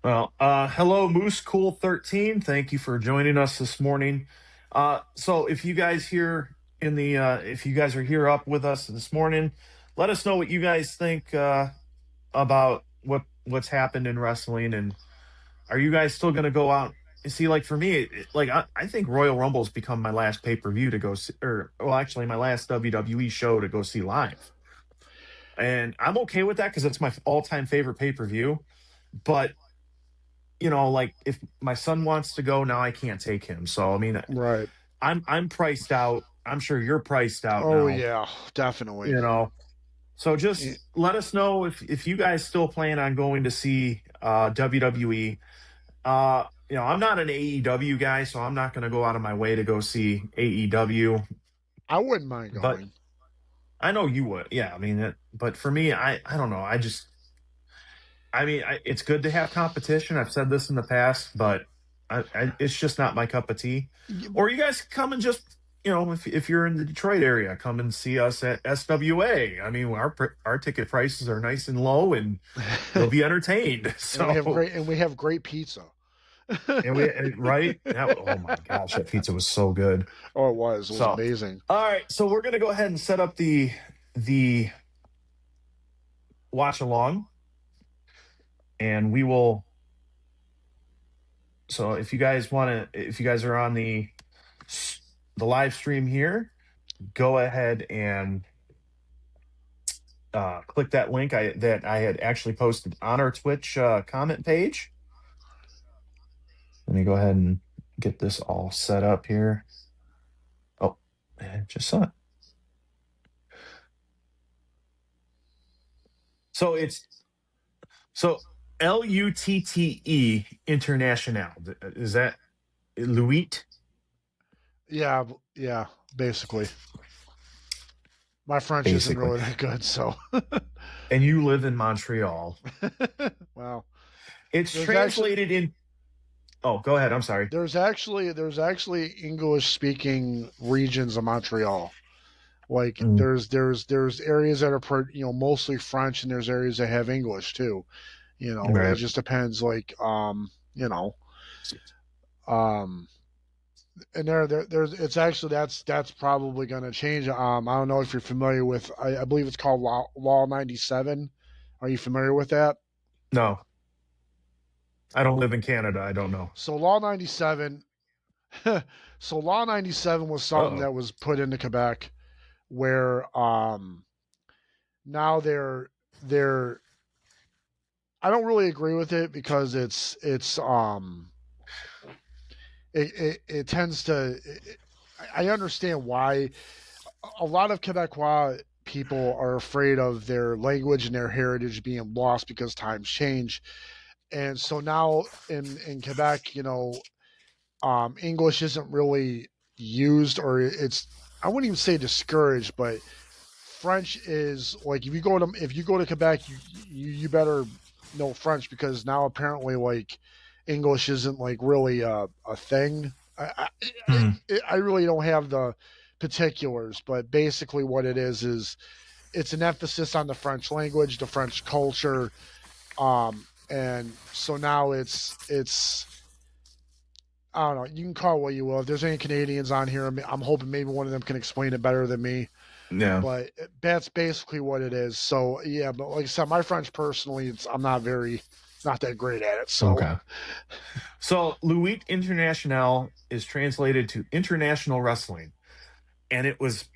Well, hello, Moose Cool 13. Thank you for joining us this morning. So if you guys if you guys are here up with us this morning, let us know what you guys think about what's happened in wrestling, and are you guys still going to go out? See, like for me, like I think Royal Rumble's become my last pay-per-view to go see, or well, actually my last WWE show to go see live, and I'm okay with that because it's my all-time favorite pay-per-view. But like if my son wants to go now, I can't take him. So I mean, Right. I'm priced out. I'm sure you're priced out Oh now. yeah, definitely. So Y- just let us know if you guys still plan on going to see WWE. I'm not an AEW guy, so I'm not going to go out of my way to go see AEW. I wouldn't mind But going. I know you would. Yeah, I mean, but for me, I don't know. I mean, it's good to have competition. I've said this in the past, but it's just not my cup of tea. Or you guys come and just, if you're in the Detroit area, come and see us at SWA. I mean, our ticket prices are nice and low, and you'll be entertained. So and we have great pizza. right? Oh my gosh, that pizza was so good. Oh, it was So amazing. All right, so we're gonna go ahead and set up the watch along, and we will. So if you guys are on the live stream here, go ahead and click that link that I had actually posted on our Twitch comment page. Let me go ahead and get this all set up here. Oh, I just saw it. So it's Lutte Internationale. Is that Lutte? Yeah, basically. My French isn't really that good, so. And you live in Montreal. Wow. It's translated in. Oh, go ahead. I'm sorry. There's actually English-speaking regions of Montreal. Like there's areas that are mostly French, and there's areas that have English too. Right. It just depends. Like and there's it's actually that's probably going to change. I don't know if you're familiar with. I believe it's called Law 97. Are you familiar with that? No. I don't live in Canada. I don't know. So Law 97. So Law 97 was something that was put into Quebec, where now they're I don't really agree with it because it tends to. I understand why a lot of Quebecois people are afraid of their language and their heritage being lost because times change, and so now in Quebec, English isn't really used, or it's, I wouldn't even say discouraged, but French is like, if you go to Quebec, you better know French, because now apparently like English isn't like really a thing. I really don't have the particulars, but basically what it is it's an emphasis on the French language, the French culture, and so now it's I don't know. You can call it what you will. If there's any Canadians on here, I'm hoping maybe one of them can explain it better than me. Yeah. But that's basically what it is. So yeah, but like I said, my French personally, I'm not that great at it. So okay. So Lutte Internationale is translated to international wrestling, and it was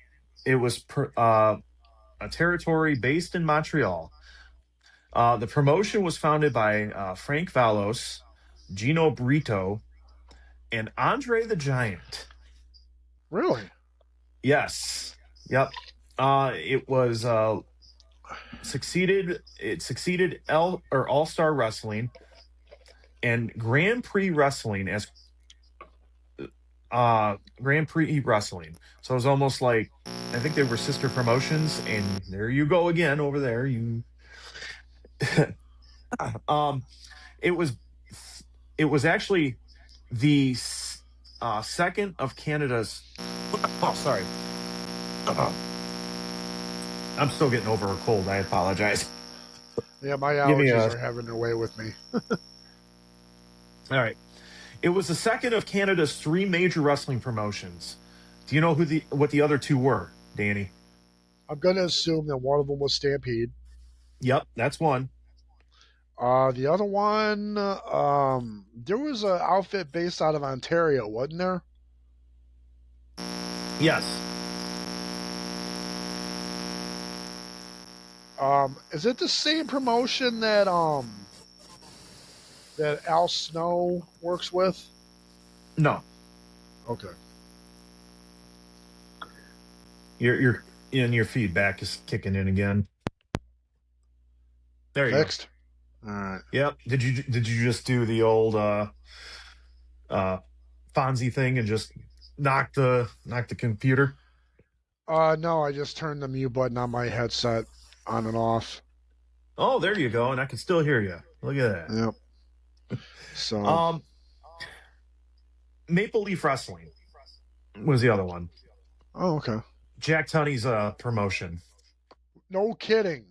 a territory based in Montreal. The promotion was founded by Frank Valos, Gino Brito, and Andre the Giant. Really? Yes. Yep. It was succeeded All-Star Wrestling and Grand Prix Wrestling as Grand Prix Wrestling. So it was almost like, I think they were sister promotions, and there you go again over there. You it was actually the second of Canada's. Oh, sorry. I'm still getting over a cold. I apologize. Yeah, my allergies are having their way with me. All right. It was the second of Canada's 3 major wrestling promotions. Do you know what the other 2 were, Danny? I'm going to assume that one of them was Stampede. Yep, that's one. The other one, there was an outfit based out of Ontario, wasn't there? Yes. Is it the same promotion that Al Snow works with? No. Okay. Your feedback is kicking in again. There you Fixed? Go. All right. Yep. Did you just do the old Fonzie thing and just knock the computer? No, I just turned the mute button on my headset on and off. Oh, there you go, and I can still hear you. Look at that. Yep. So Maple Leaf Wrestling was the other one. oh, okay. Jack Tunney's promotion. No kidding.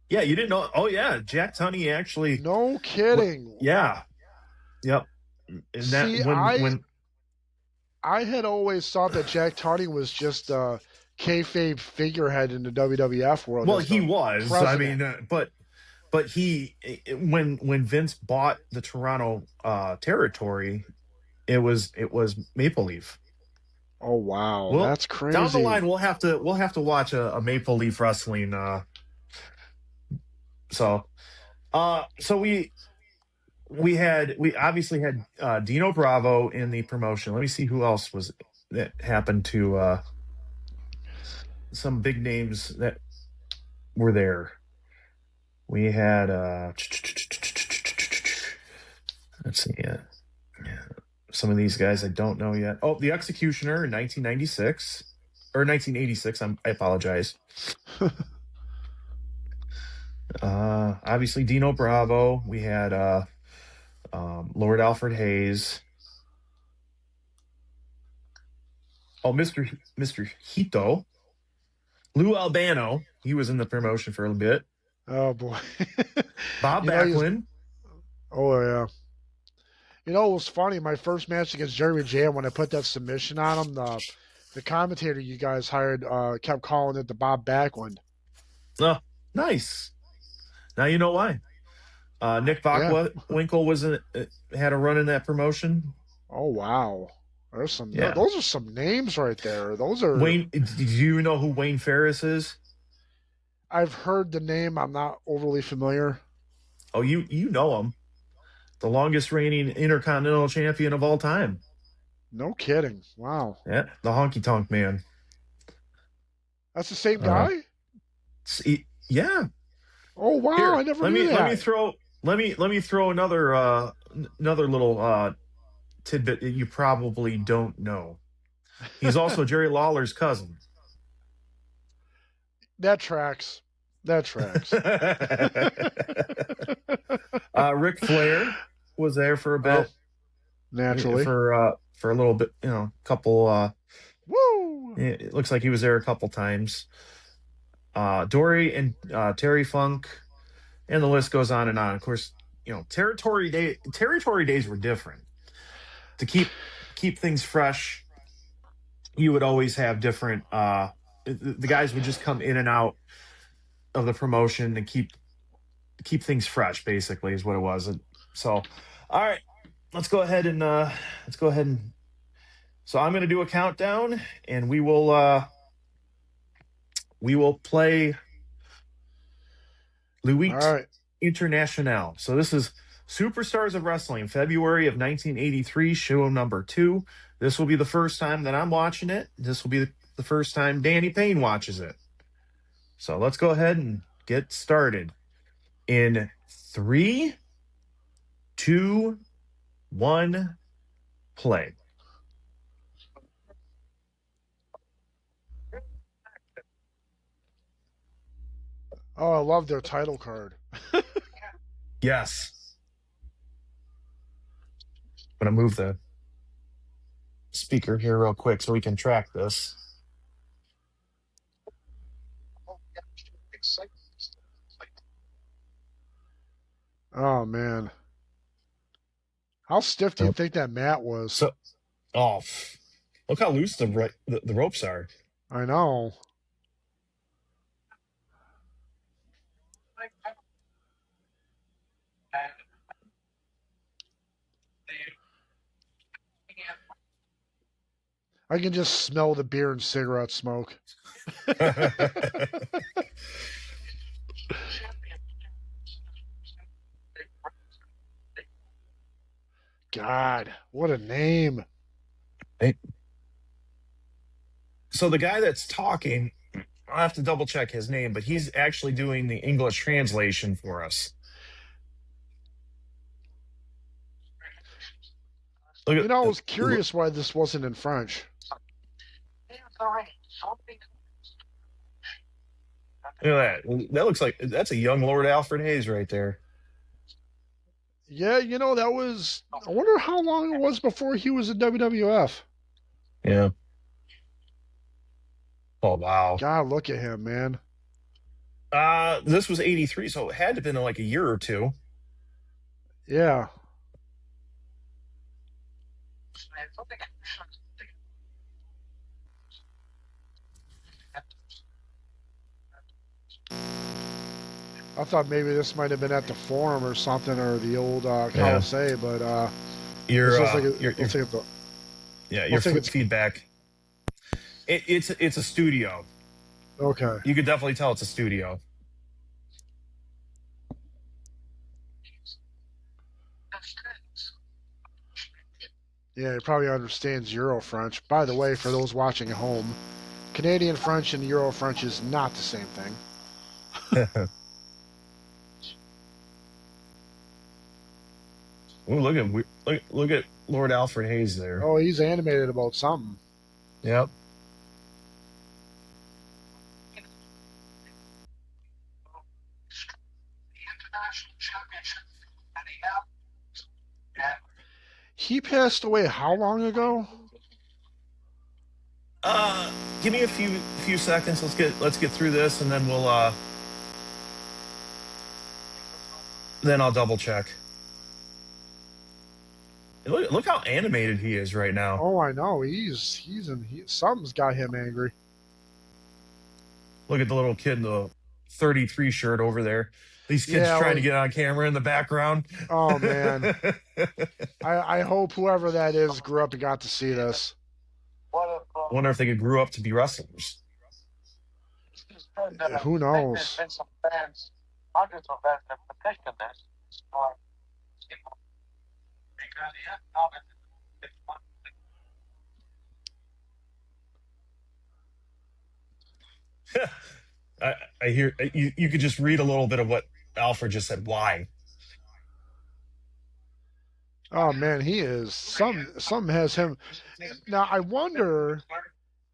Yeah, you didn't know. Oh yeah, Jack Tunney actually. No kidding. Yeah. Yep. And See, that when I had always thought that Jack Tunney was just a kayfabe figurehead in the WWF world. well he was. president. I mean, but he when Vince bought the Toronto territory, it was Maple Leaf. Oh wow, Well, that's crazy. down the line we'll have to watch a Maple Leaf Wrestling. So we obviously had Dino Bravo in the promotion. Let me see who else was that happened to some big names that were there. We had let's see, yeah, some of these guys I don't know yet. Oh, the Executioner in 1996 or 1986. I apologize. Obviously Dino Bravo. We had Lord Alfred Hayes. Oh, Mr. Hito. Lou Albano. He was in the promotion for a bit. Oh boy. Bob Backlund. Oh yeah. You know, it was funny. My first match against Jeremy Jam, when I put that submission on him, the commentator you guys hired kept calling it the Bob Backlund. Oh, nice. Now you know why. Nick Bockwinkel had a run in that promotion. Oh wow. There's some. Yeah. Those are some names right there. Those are Wayne. Do you know who Wayne Ferris is? I've heard the name. I'm not overly familiar. Oh, you know him. The longest reigning Intercontinental Champion of all time. No kidding. Wow. Yeah, the Honky Tonk Man. That's the same guy? Yeah. Oh wow! Here, I never knew that. Let me throw another little tidbit that you probably don't know. He's also Jerry Lawler's cousin. That tracks. Ric Flair was there for a bit. Naturally. For a little bit, couple. Woo! It looks like he was there a couple times. Dory and Terry Funk, and the list goes on and on. Of course, territory days were different. To keep things fresh, you would always have different. The guys would just come in and out of the promotion and keep things fresh. Basically, is what it was. And so, all right, let's go ahead and. So I'm going to do a countdown, and we will play Lutte Internationale. So this is Superstars of Wrestling, February of 1983, show number 2. This will be the first time that I'm watching it. This will be the first time Danny Payne watches it. So let's go ahead and get started. In 3, 2, 1, play. Oh, I love their title card. Yes. I'm going to move the speaker here real quick so we can track this. Oh, man. How stiff do you think that mat was? So, look how loose the ropes are. I know. I can just smell the beer and cigarette smoke. God, what a name. So the guy that's talking, I'll have to double check his name, but he's actually doing the English translation for us. I was curious why this wasn't in French. Look at that. That looks like that's a young Lord Alfred Hayes right there. Yeah, that was. I wonder how long it was before he was in WWF. Yeah. Oh wow. God, look at him, man. This was 83, so it had to have been like a year or two. Yeah. I thought maybe this might have been at the Forum or something, or the old Colisee, but this looks like it looks like it's. Your feedback. It's a studio. Okay. You could definitely tell it's a studio. Yeah, he probably understands Euro French. By the way, for those watching at home, Canadian French and Euro French is not the same thing. Ooh, look at Lord Alfred Hayes there. Oh, he's animated about something. Yep. He passed away how long ago? Give me a few seconds. Let's get through this, and then then I'll double check. Look how animated he is right now. Oh, I know. Something's got him angry. Look at the little kid in the 33 shirt over there. These kids trying to get on camera in the background. Oh man. I hope whoever that is grew up and got to see this. Wonder if they grew up to be wrestlers. Who knows? Hundreds of fans have petitioned this. I hear you could just read a little bit of what Alfred just said. Why? Oh man, he is some has him. Now I wonder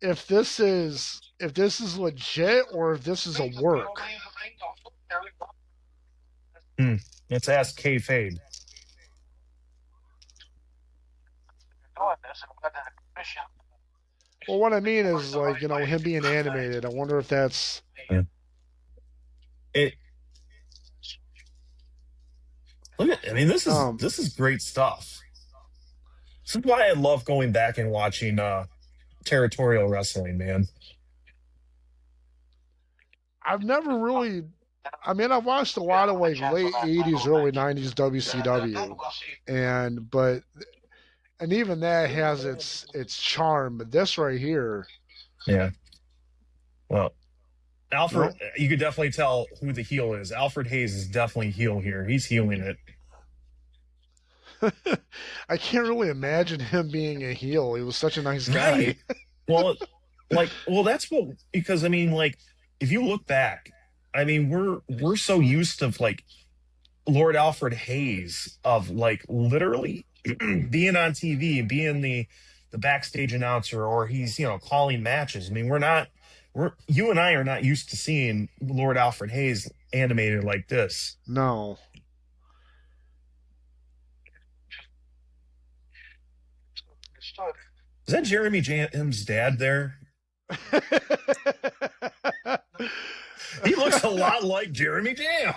if this is legit or if this is a work. Let's ask kayfabe. Well, what I mean is like him being animated. I wonder if that's it. Look at. I mean, this is great stuff. This is why I love going back and watching territorial wrestling, man. I've never really. I mean, I've watched a lot of like late '80s, early '90s WCW, and even that has its charm. But this right here, yeah. Well, Alfred, you could definitely tell who the heel is. Alfred Hayes is definitely heel here. He's healing it. I can't really imagine him being a heel. He was such a nice guy. Right. Well, that's what, because I mean, like, if you look back, I mean, we're so used to like Lord Alfred Hayes of like literally being on TV and being the backstage announcer, or he's calling matches. I mean, you and I are not used to seeing Lord Alfred Hayes animated like this. No. Is that Jeremy Jam's dad there? He looks a lot like Jeremy Jam.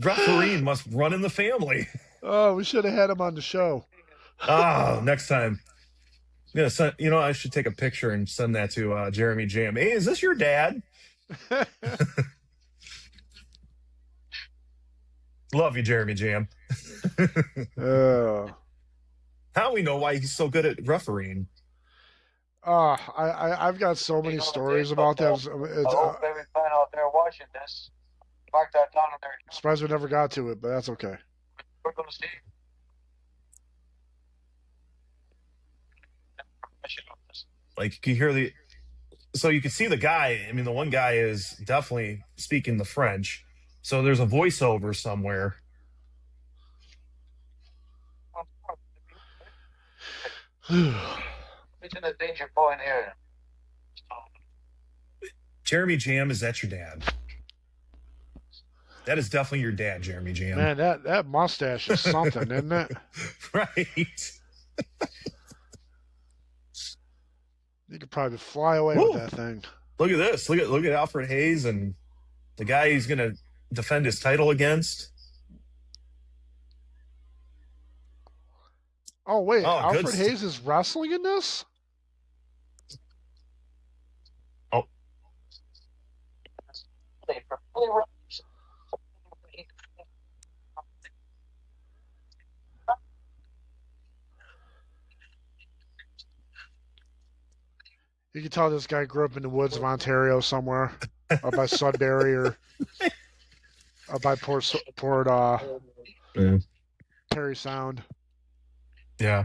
Referee must run in the family. Oh, we should have had him on the show. Next time. Yeah, I should take a picture and send that to Jeremy Jam. Hey, is this your dad? Love you, Jeremy Jam. How do we know why he's so good at refereeing? I've got so many stories about that. I hope every fan out there watching this, mark that down on their. Surprised we never got to it, but that's okay. We're going to see. Like you hear so you can see the guy. I mean, the one guy is definitely speaking the French. So there's a voiceover somewhere. It's in a danger point area. Jeremy Jam, is that your dad? That is definitely your dad, Jeremy Jam. Man, that mustache is something, isn't it? Right. You could probably fly away with that thing. Look at this. Look at Alfred Hayes and the guy he's going to defend his title against. Oh wait, Alfred Hayes is wrestling in this? Oh. You can tell this guy grew up in the woods of Ontario somewhere, up by Sudbury or up by Port Perry Sound. Yeah.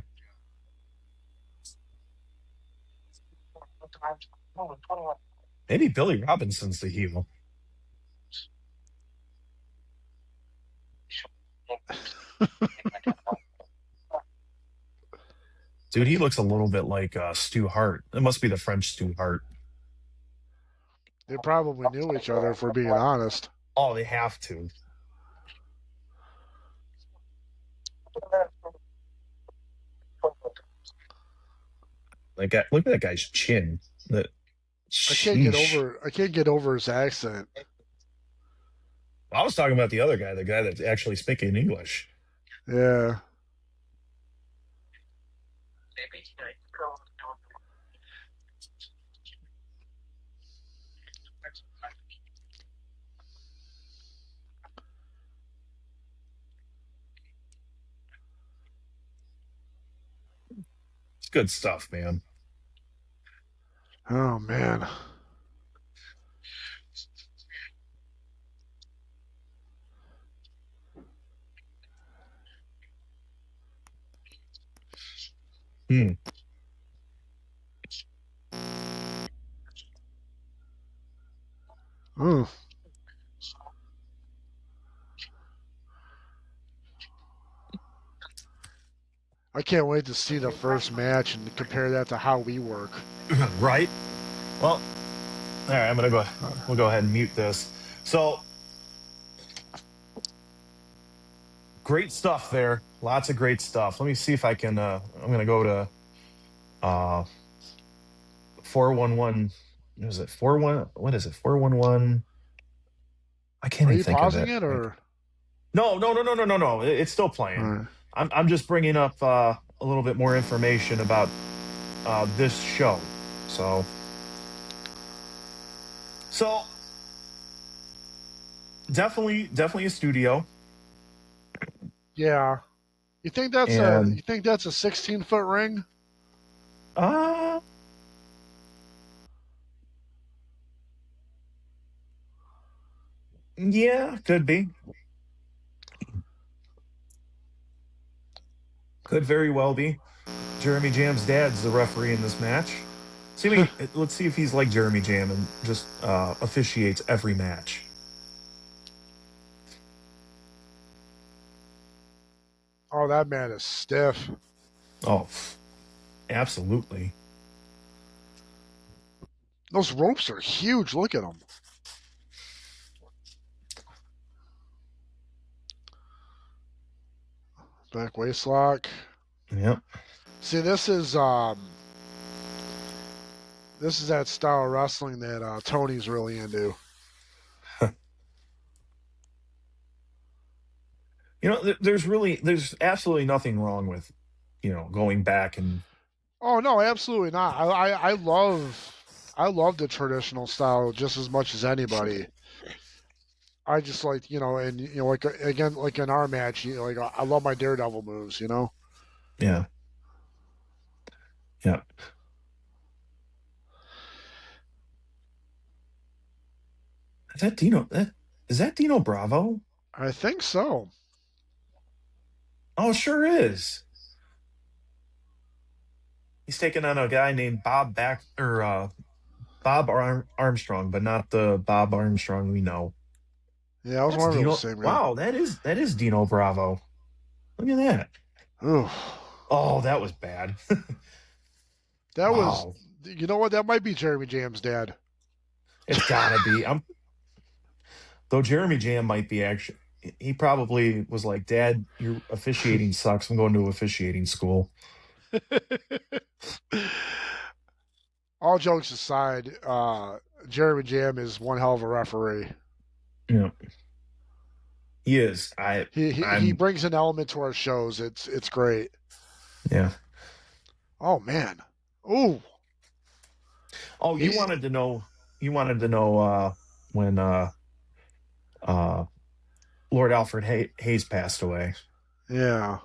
Maybe Billy Robinson's the heel. Dude, he looks a little bit like Stu Hart. It must be the French Stu Hart. They probably knew each other, if we're being honest. Oh, they have to. Like, look at that guy's chin. I can't get over his accent. I was talking about the other guy, the guy that's actually speaking English. Yeah. It's good stuff, man. Oh, man. I can't wait to see the first match and compare that to how we work. Right? Well, all right, we'll go ahead and mute this. So, great stuff there. Lots of great stuff. Let me see if I can, I'm going to go to 411. What is it? 41? What is it? 411. I can't even think of it. Are you pausing it or? No. It's still playing. Right. I'm just bringing up a little bit more information about this show. So definitely a studio. Yeah. You think that's a 16-foot ring? Yeah, could be. Could very well be. Jeremy Jam's dad's the referee in this match. Let's see if he's like Jeremy Jam and just officiates every match. Oh, that man is stiff. Oh, absolutely. Those ropes are huge. Look at them. Back waist lock. Yep. See, this is that style of wrestling that Tony's really into. There's absolutely nothing wrong with, going back and. Oh no, absolutely not. I love the traditional style just as much as anybody. I just like, like again, like in our match, like I love my Daredevil moves, Yeah. Yeah. Is that Dino? Is that Dino Bravo? I think so. Oh, sure is. He's taking on a guy named Bob Armstrong, but not the Bob Armstrong we know. Yeah, I was wondering the same guy. Wow, that is Dino Bravo. Look at that. Ooh. Oh, that was bad. That was, you know what? That might be Jeremy Jam's dad. It's gotta be. Though Jeremy Jam might be actually, he probably was like, Dad, your officiating sucks. I'm going to officiating school. All jokes aside, Jeremy Jam is one hell of a referee. Yeah. He is. He brings an element to our shows. It's great. Yeah. Oh man. Ooh. Oh, you wanted to know when Lord Alfred Hayes passed away. Yeah.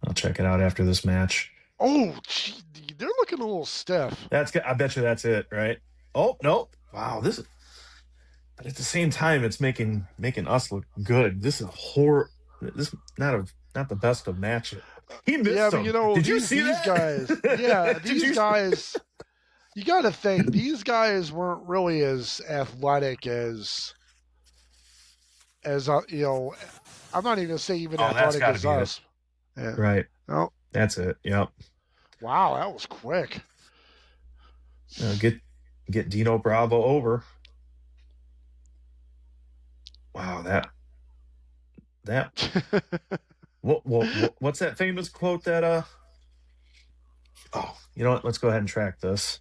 I'll check it out after this match. Oh, gee, they're looking a little stiff. That's good. I bet you that's it, right? Oh no! Wow, this is. But at the same time, it's making us look good. This is This is not the best of matches. He missed Yeah, him. but you know, Did you see these that? guys? Yeah, these guys. You got to think these guys weren't really as athletic as you know. I'm not even gonna say even athletic as us. Yeah. Right. No, that's it. Yep. Wow, that was quick. Get Dino Bravo over. Wow, that. What's that famous quote that Oh, you know what? Let's go ahead and track this.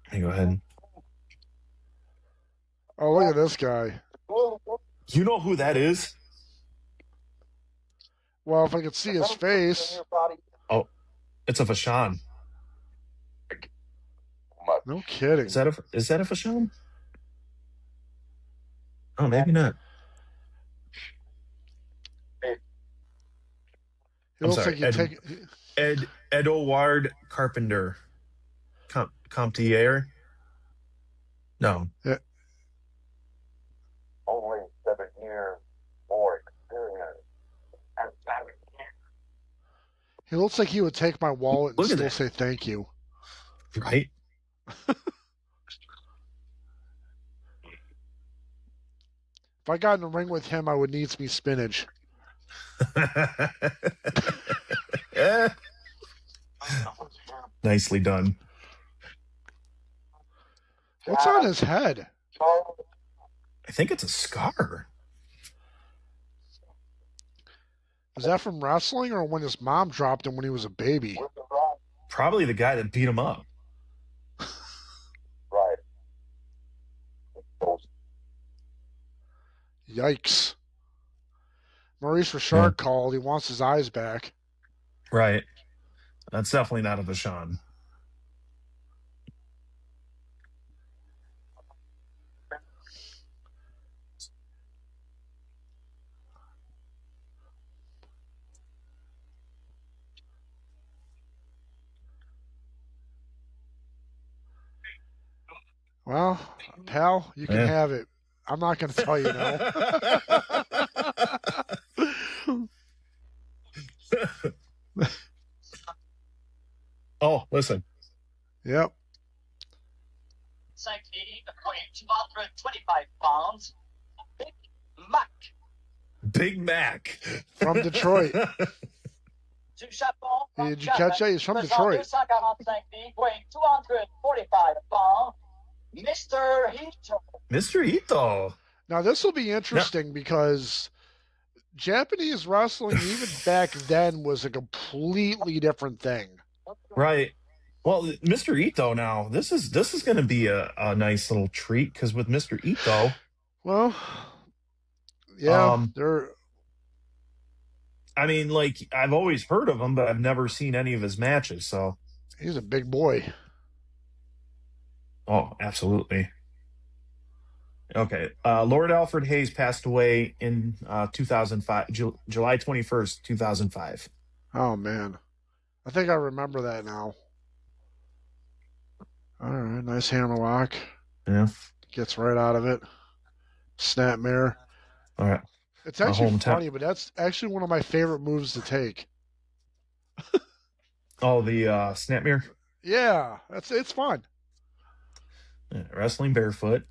Hey, go ahead. Oh, look at this guy. You know who that is? Well, if I could see his face. Oh, it's a Vachon. No kidding. Is that a Vachon? Oh, maybe not. He looks like you take Edouard Carpenter. Comptier? No. Yeah. Only 7 years more experience. And 7 years. He looks like he would take my wallet and still say thank you. Right? If I got in the ring with him, I would need some spinach. Nicely done. What's on his head? I think it's a scar. Is that from wrestling or when his mom dropped him when he was a baby? Probably the guy that beat him up. Right. Yikes. Maurice Richard called. He wants his eyes back. Right. That's definitely not a Vachon. Well, pal, you can have it. I'm not going to tell you no. Oh, listen. Yep. 225 pounds. Big Mac. Big Mac. From Detroit. Did you catch that? He's from Detroit. 245 pounds. Mr. Ito. Mr. Ito. Now, this will be interesting because Japanese wrestling, even back then, was a completely different thing. Right. Well, Mr. Ito now, this is going to be a nice little treat because with Mr. Ito. Well, yeah, they're. I mean, like, I've always heard of him, but I've never seen any of his matches, so. He's a big boy. Oh, absolutely. Okay. Lord Alfred Hayes passed away in 2005, July 21st, 2005. Oh, man. I think I remember that now. All right, nice hammerlock. Yeah. Gets right out of it. Snapmare. All right. It's actually funny, but that's actually one of my favorite moves to take. Oh, the snapmare? Yeah, it's fun. Yeah, wrestling barefoot.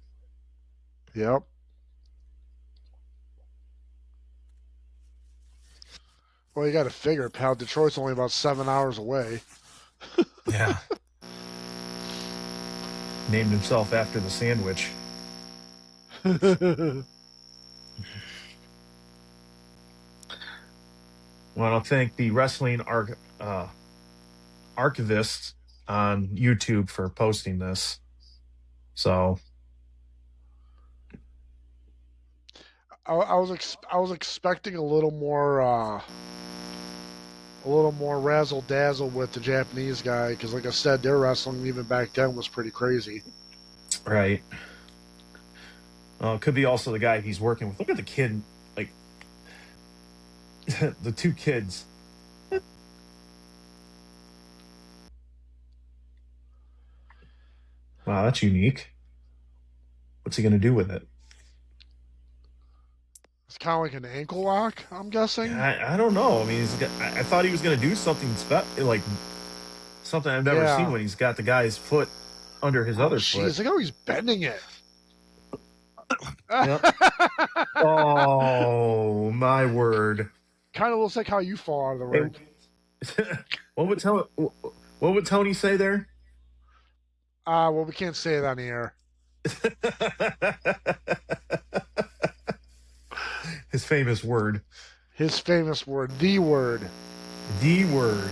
Yep. Well, you got to figure, pal. Detroit's only about 7 hours away. Yeah. Named himself after the sandwich. I want to thank the wrestling archivist on YouTube for posting this. So I was expecting a little more razzle dazzle with the Japanese guy because, like I said, their wrestling even back then was pretty crazy. right. It could be also the guy he's working with. Look at the kid, like the two kids. Wow, that's unique. What's he going to do with it? It's kind of like an ankle lock, I'm guessing. I don't know. I mean, I thought he was going to do something like something I've never seen when he's got the guy's foot under his other foot. Jeez, look how he's bending it. Yep. Oh, my word. Kind of looks like how you fall out of the ring. What would Tony say there? Well, we can't say it on the air. His famous word. His famous word. The word. The word.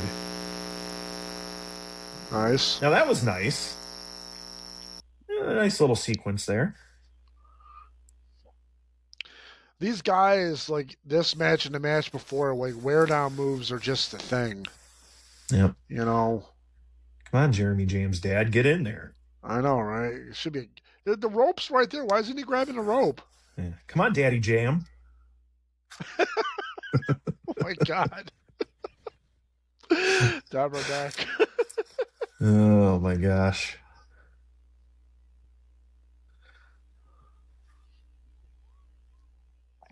Nice. Now that was nice. A nice little sequence there. These guys, like this match and the match before, like wear down moves are just a thing. Yep. You know. Come on, Jeremy James' dad, get in there. I know, right? It should be the rope's right there. Why isn't he grabbing the rope? Yeah. Come on, Daddy Jam. Oh my God. Dabra back. Oh my gosh.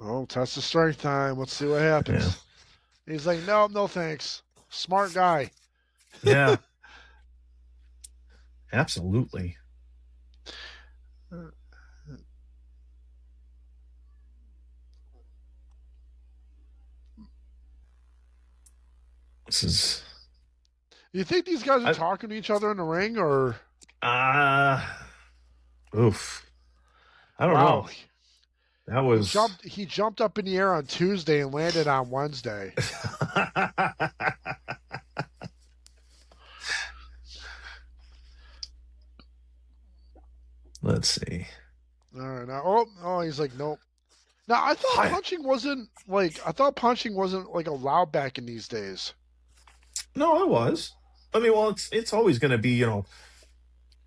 Oh, test of strength time. Let's see what happens. Yeah. He's like, no thanks. Smart guy. Yeah. Absolutely. This is. You think these guys are talking to each other in the ring, or? Oof. I don't know. That was. He jumped up in the air on Tuesday and landed on Wednesday. Let's see. All right. Now, he's like, nope. Now I thought punching wasn't like allowed back in these days. No, it was. I mean, well, it's always going to be,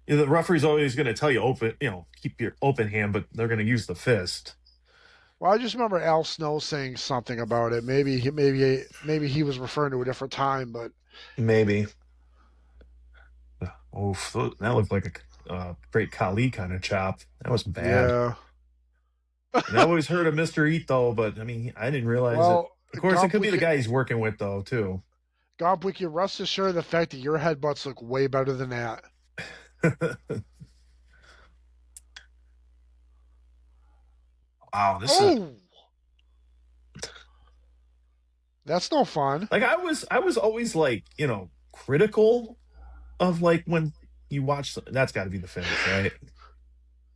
the referee's always going to tell you keep your open hand, but they're going to use the fist. Well, I just remember Al Snow saying something about it. Maybe he was referring to a different time, but maybe. Oof, that looked like a great Kali kind of chop. That was bad. Yeah. I always heard of Mr. Ito, but I mean, I didn't realize it. Of course, it could be the guy he's working with, though, too. Gump, we can rest assured of the fact that your headbutts look way better than that. Wow, that's no fun. Like I was always like, critical of like when you watch. That's got to be the finish, right?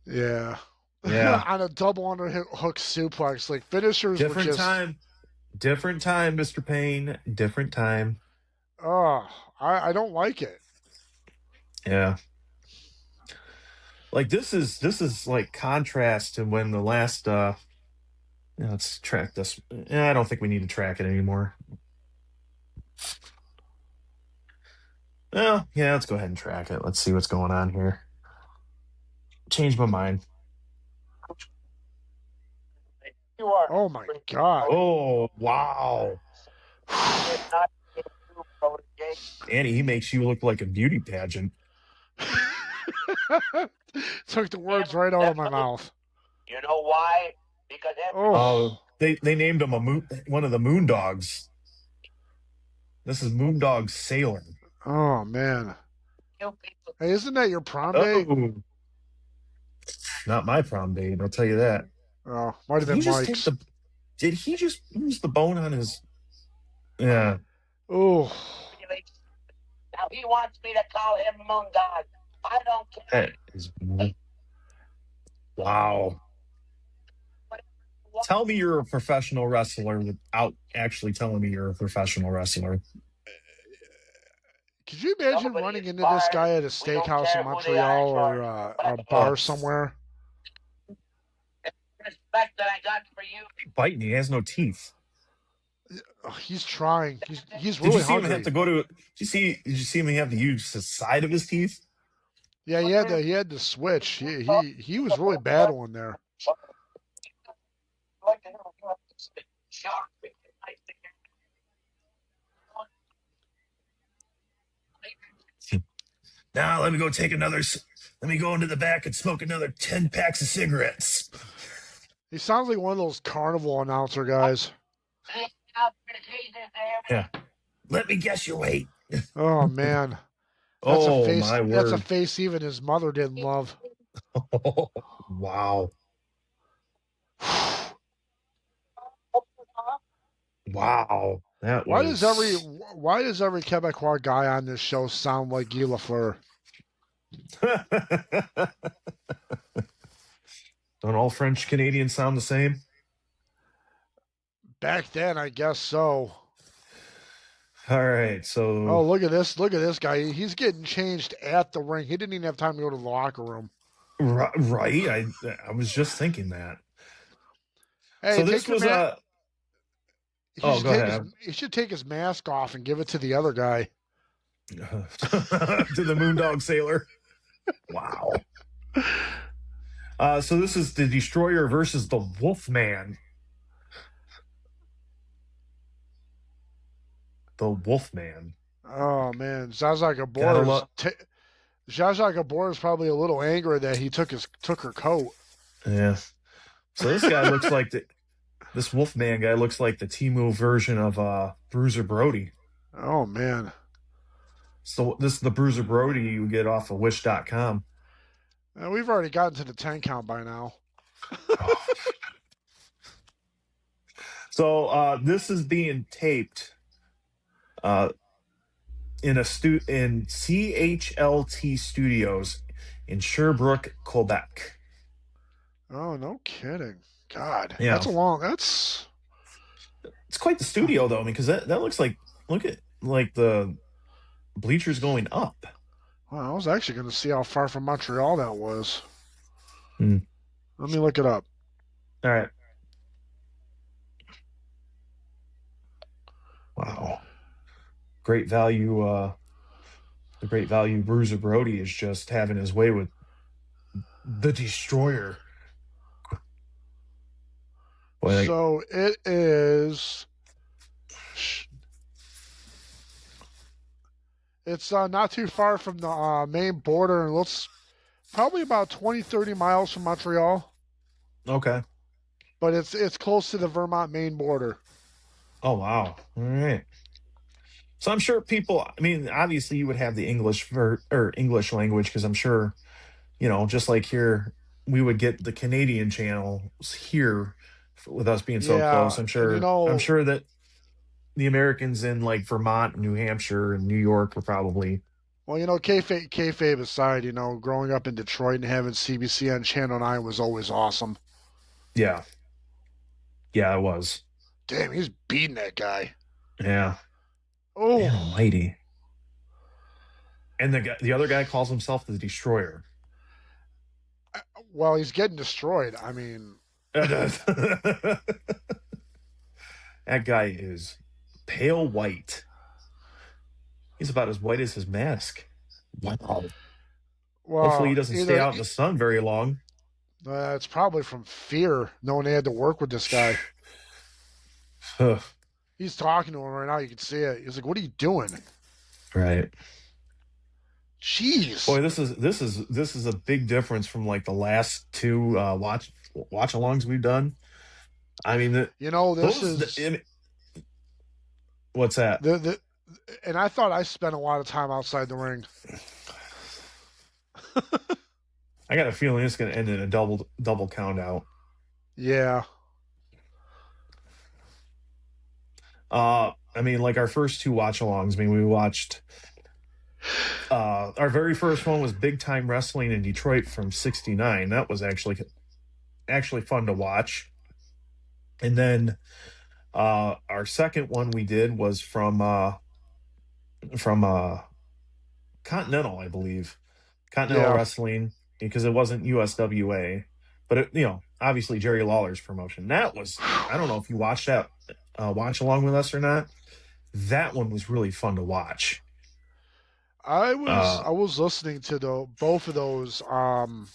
Yeah. Yeah. On a double underhook suplex, like finishers. Different time, Mr. Payne. Different time. Oh, I don't like it. Yeah. Like this is like contrast to when the last let's track this. I don't think we need to track it anymore. Well, yeah, let's go ahead and track it. Let's see what's going on here. Change my mind. Oh my God. Oh, wow. Danny, he makes you look like a beauty pageant. Took the words right out of my mouth. You know why? Because they named him one of the Moondogs. This is Moondog Sailor. Oh man. Hey, isn't that your prom date? Not my prom date, I'll tell you that. Oh, might have been Mike's. Did he just use the bone on his? Yeah. Oh. Now he wants me to call him Moondog. I don't care. That is wow. Tell me you're a professional wrestler without actually telling me you're a professional wrestler. Could you imagine Nobody running is into this guy fired. at a We don't steakhouse in care who they are, Montreal or Jordan. a bar somewhere? Respect that I got for you. Biting, he has no teeth. He's trying. He's Did you really see hungry. him have to go to? Did you see him have to use the side of his teeth? Yeah, he had to switch. He was really battling there. Now let me go take another. Let me go into the back and smoke another 10 packs of cigarettes. He sounds like one of those carnival announcer guys. Yeah. Let me guess your weight. Oh man. That's Oh a face. my word. That's a face even his mother didn't love. Wow. Wow. That Why was... does every Quebecois guy on this show sound like Guy Lafleur? Don't all French Canadians sound the same? Back then, I guess so. All right, so... Oh, look at this guy. He's getting changed at the ring. He didn't even have time to go to the locker room. Right. I was just thinking that. Hey, so this was a... go ahead. He should take his mask off and give it to the other guy. To the Moondog Sailor. Wow. So this is the Destroyer versus the Wolfman. The Wolfman. Oh man, Zsa Gabor is probably a little angry that he took her coat. Yeah. So this guy looks like this Wolfman guy looks like the Temu version of Bruiser Brody. Oh man. So this is the Bruiser Brody you get off of Wish.com. We've already gotten to the 10 count by now. So this is being taped in CHLT Studios in Sherbrooke, Quebec. Oh, no kidding. God. Yeah. It's quite the studio though, because that looks like look at the bleachers going up. Well, I was actually going to see how far from Montreal that was. Let me look it up. All right. Wow. Great value. The Great Value Bruiser Brody is just having his way with the Destroyer. Boy, so it is. It's not too far from the main border, and looks probably about 20, 30 miles from Montreal. Okay. But it's close to the Vermont main border. Oh, wow. All right. So I'm sure people, I mean, obviously you would have the English English language, because I'm sure, just like here, we would get the Canadian channels here with us being so close. I'm sure. I'm sure that the Americans in like Vermont, New Hampshire, and New York were probably. Well, kayfabe aside, growing up in Detroit and having CBC on Channel 9 was always awesome. Yeah. Yeah, it was. Damn, he's beating that guy. Yeah. Oh, man almighty. And the other guy calls himself the Destroyer. Well, he's getting destroyed. I mean, that guy is pale white. He's about as white as his mask. Wow. Well, hopefully he doesn't stay out in the sun very long. It's probably from fear, knowing they had to work with this guy. He's talking to him right now. You can see it. He's like, "What are you doing?" Right. Jeez. Boy, this is a big difference from like the last two watch-alongs we've done. I mean, what's that? And I thought I spent a lot of time outside the ring. I got a feeling it's going to end in a double count out. Yeah. I mean, like our first two watch-alongs. I mean, we watched Our very first one was Big Time Wrestling in Detroit from '69. That was actually fun to watch. And then our second one we did was from Continental, I believe. Continental Yeah. Wrestling, because it wasn't USWA, but obviously Jerry Lawler's promotion. That was, I don't know if you watched that watch along with us or not. That one was really fun to watch. I was listening to both of those on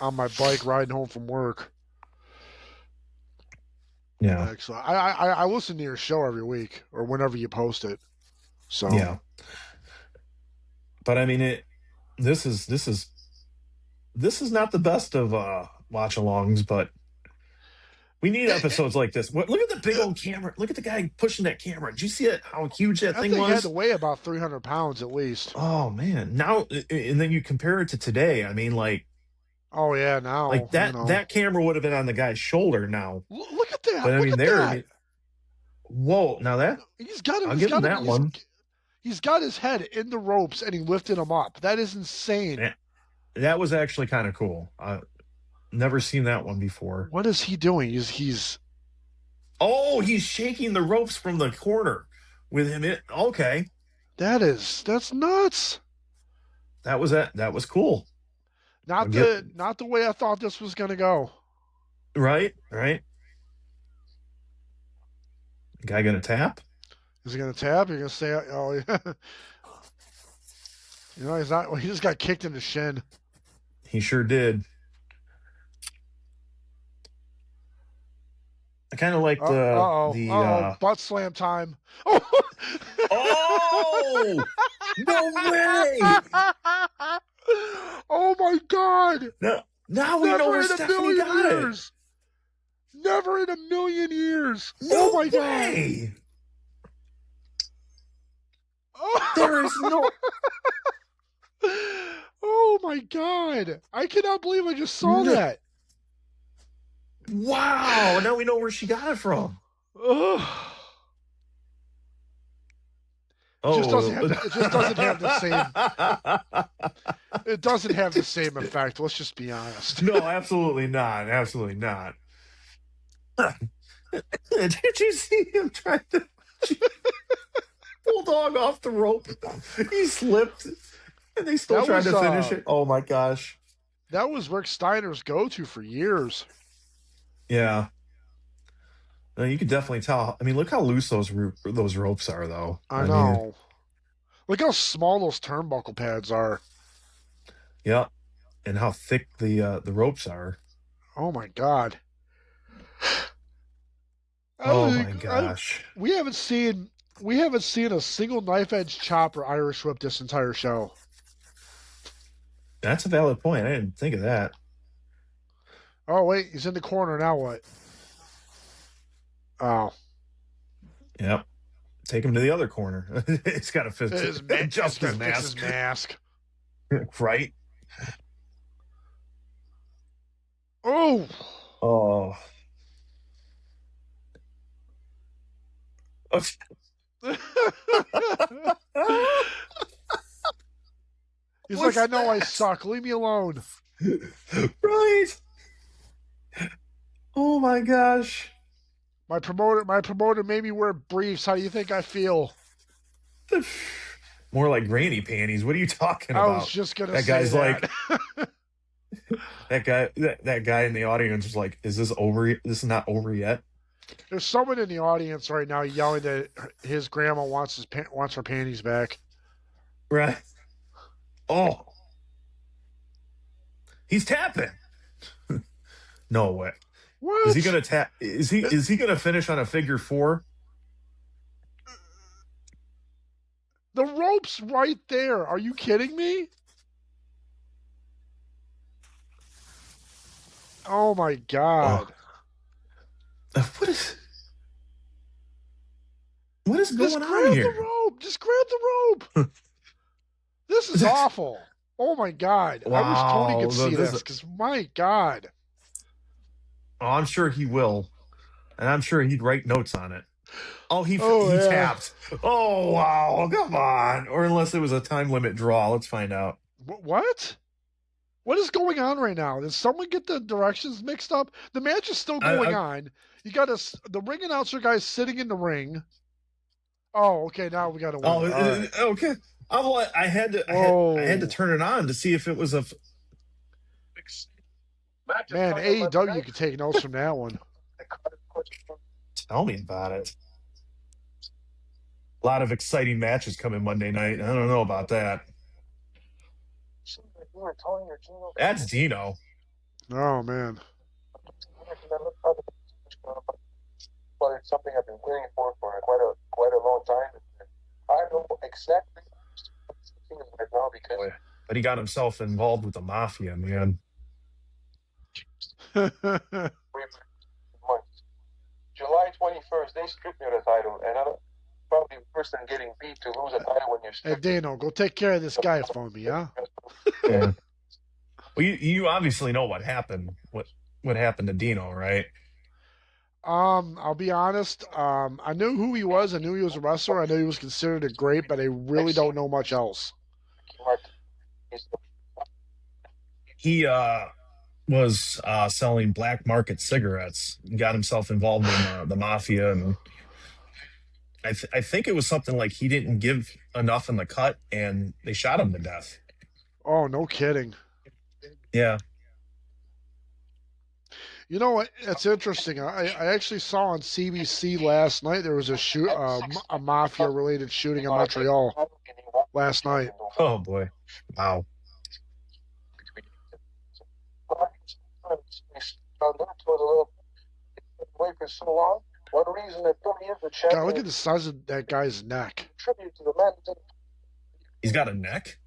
my bike riding home from work. Yeah. Actually, I listen to your show every week or whenever you post it. So yeah. But I mean, this is not the best of watch alongs, but we need episodes like this. Look at the big old camera. Look at the guy pushing that camera. Did you see it? How huge that thing was? had to weigh about 300 pounds at least. Oh man! Now, and then you compare it to today. I mean, like, oh yeah, now like that camera would have been on the guy's shoulder now. Look at that! But I look mean, at there. that. I mean, whoa! Now that he's got him. I'll give him that one. He's got his head in the ropes and he lifted him up. That is insane. Yeah, that was actually kind of cool. Never seen that one before. What is he doing? He's he's shaking the ropes from the corner with him. Okay. That's nuts. That was cool. Not the way I thought this was gonna go. Right. Guy gonna tap? Is he gonna tap? You're gonna say, oh yeah. He's not. He just got kicked in the shin. He sure did. I kind of like the butt slam time. Oh, no way! Oh my God! Now we know where Stephanie got it. Never in a million years. No oh my way. God! There is no. Oh my God! I cannot believe I just saw that. Wow! Now we know where she got it from. It just doesn't have the same. It doesn't have the same effect. Let's just be honest. No, absolutely not. Absolutely not. Did you see him trying to bulldog off the rope? He slipped, and they still tried to finish it. Oh my gosh! That was Rick Steiner's go-to for years. Yeah. No, you could definitely tell. I mean, look how loose those ropes are, though. I know. Look how small those turnbuckle pads are. Yeah, and how thick the ropes are. Oh my God. Oh my gosh. We haven't seen a single knife edge chop or Irish whip this entire show. That's a valid point. I didn't think of that. Oh wait, he's in the corner now. What? Oh. Yep. Take him to the other corner. It's got to fit his mask. Right. Oh. Oh. He's like, I know I suck. Leave me alone. Right. Oh my gosh. My promoter made me wear briefs. How do you think I feel? More like granny panties. What are you talking about? I was just gonna say guy's that. Like that guy in the audience is like, is this over? This is not over yet. There's someone in the audience right now yelling that his grandma wants her panties back. Right. Oh. He's tapping. No way. What? Is he gonna tap? Is he gonna finish on a figure 4? The rope's right there. Are you kidding me? Oh my God. What is going on here? Just grab the rope. This is awful. Oh my God. Wow. I wish Tony could see this because my God. Oh, I'm sure he will. And I'm sure he'd write notes on it. Oh, he yeah. tapped. Oh, wow. Come on. Or unless it was a time limit draw. Let's find out. What? What is going on right now? Did someone get the directions mixed up? The match is still going on. You got the ring announcer guy sitting in the ring. Oh, okay. Now we got to win. Right. Okay. I had to turn it on to see if it was a. Man, AEW could take notes from that one. Tell me about it. A lot of exciting matches coming Monday night. I don't know about that. That's Dino. Oh, man. But it's something I've been waiting for quite a long time. I don't know exactly right now because. But he got himself involved with the mafia, man. July 21st, they stripped me of the title, and I'm probably worse than getting beat to lose a title when you're stripped. Hey, Dano, go take care of this guy for me, huh? Yeah. Well, you obviously know what happened. What happened to Dino, right? I'll be honest. I knew who he was. I knew he was a wrestler. I knew he was considered a great, but I really don't know much else. He was selling black market cigarettes. He got himself involved in the mafia, and I think it was something like he didn't give enough in the cut, and they shot him to death. Oh, no kidding. Yeah. You know what? It's interesting. I actually saw on CBC last night there was a mafia-related shooting in Montreal last night. Oh, boy. Wow. For so long. One reason that Tony is the champion. God, look at the size of that guy's neck. Tribute to the man. He's got a neck?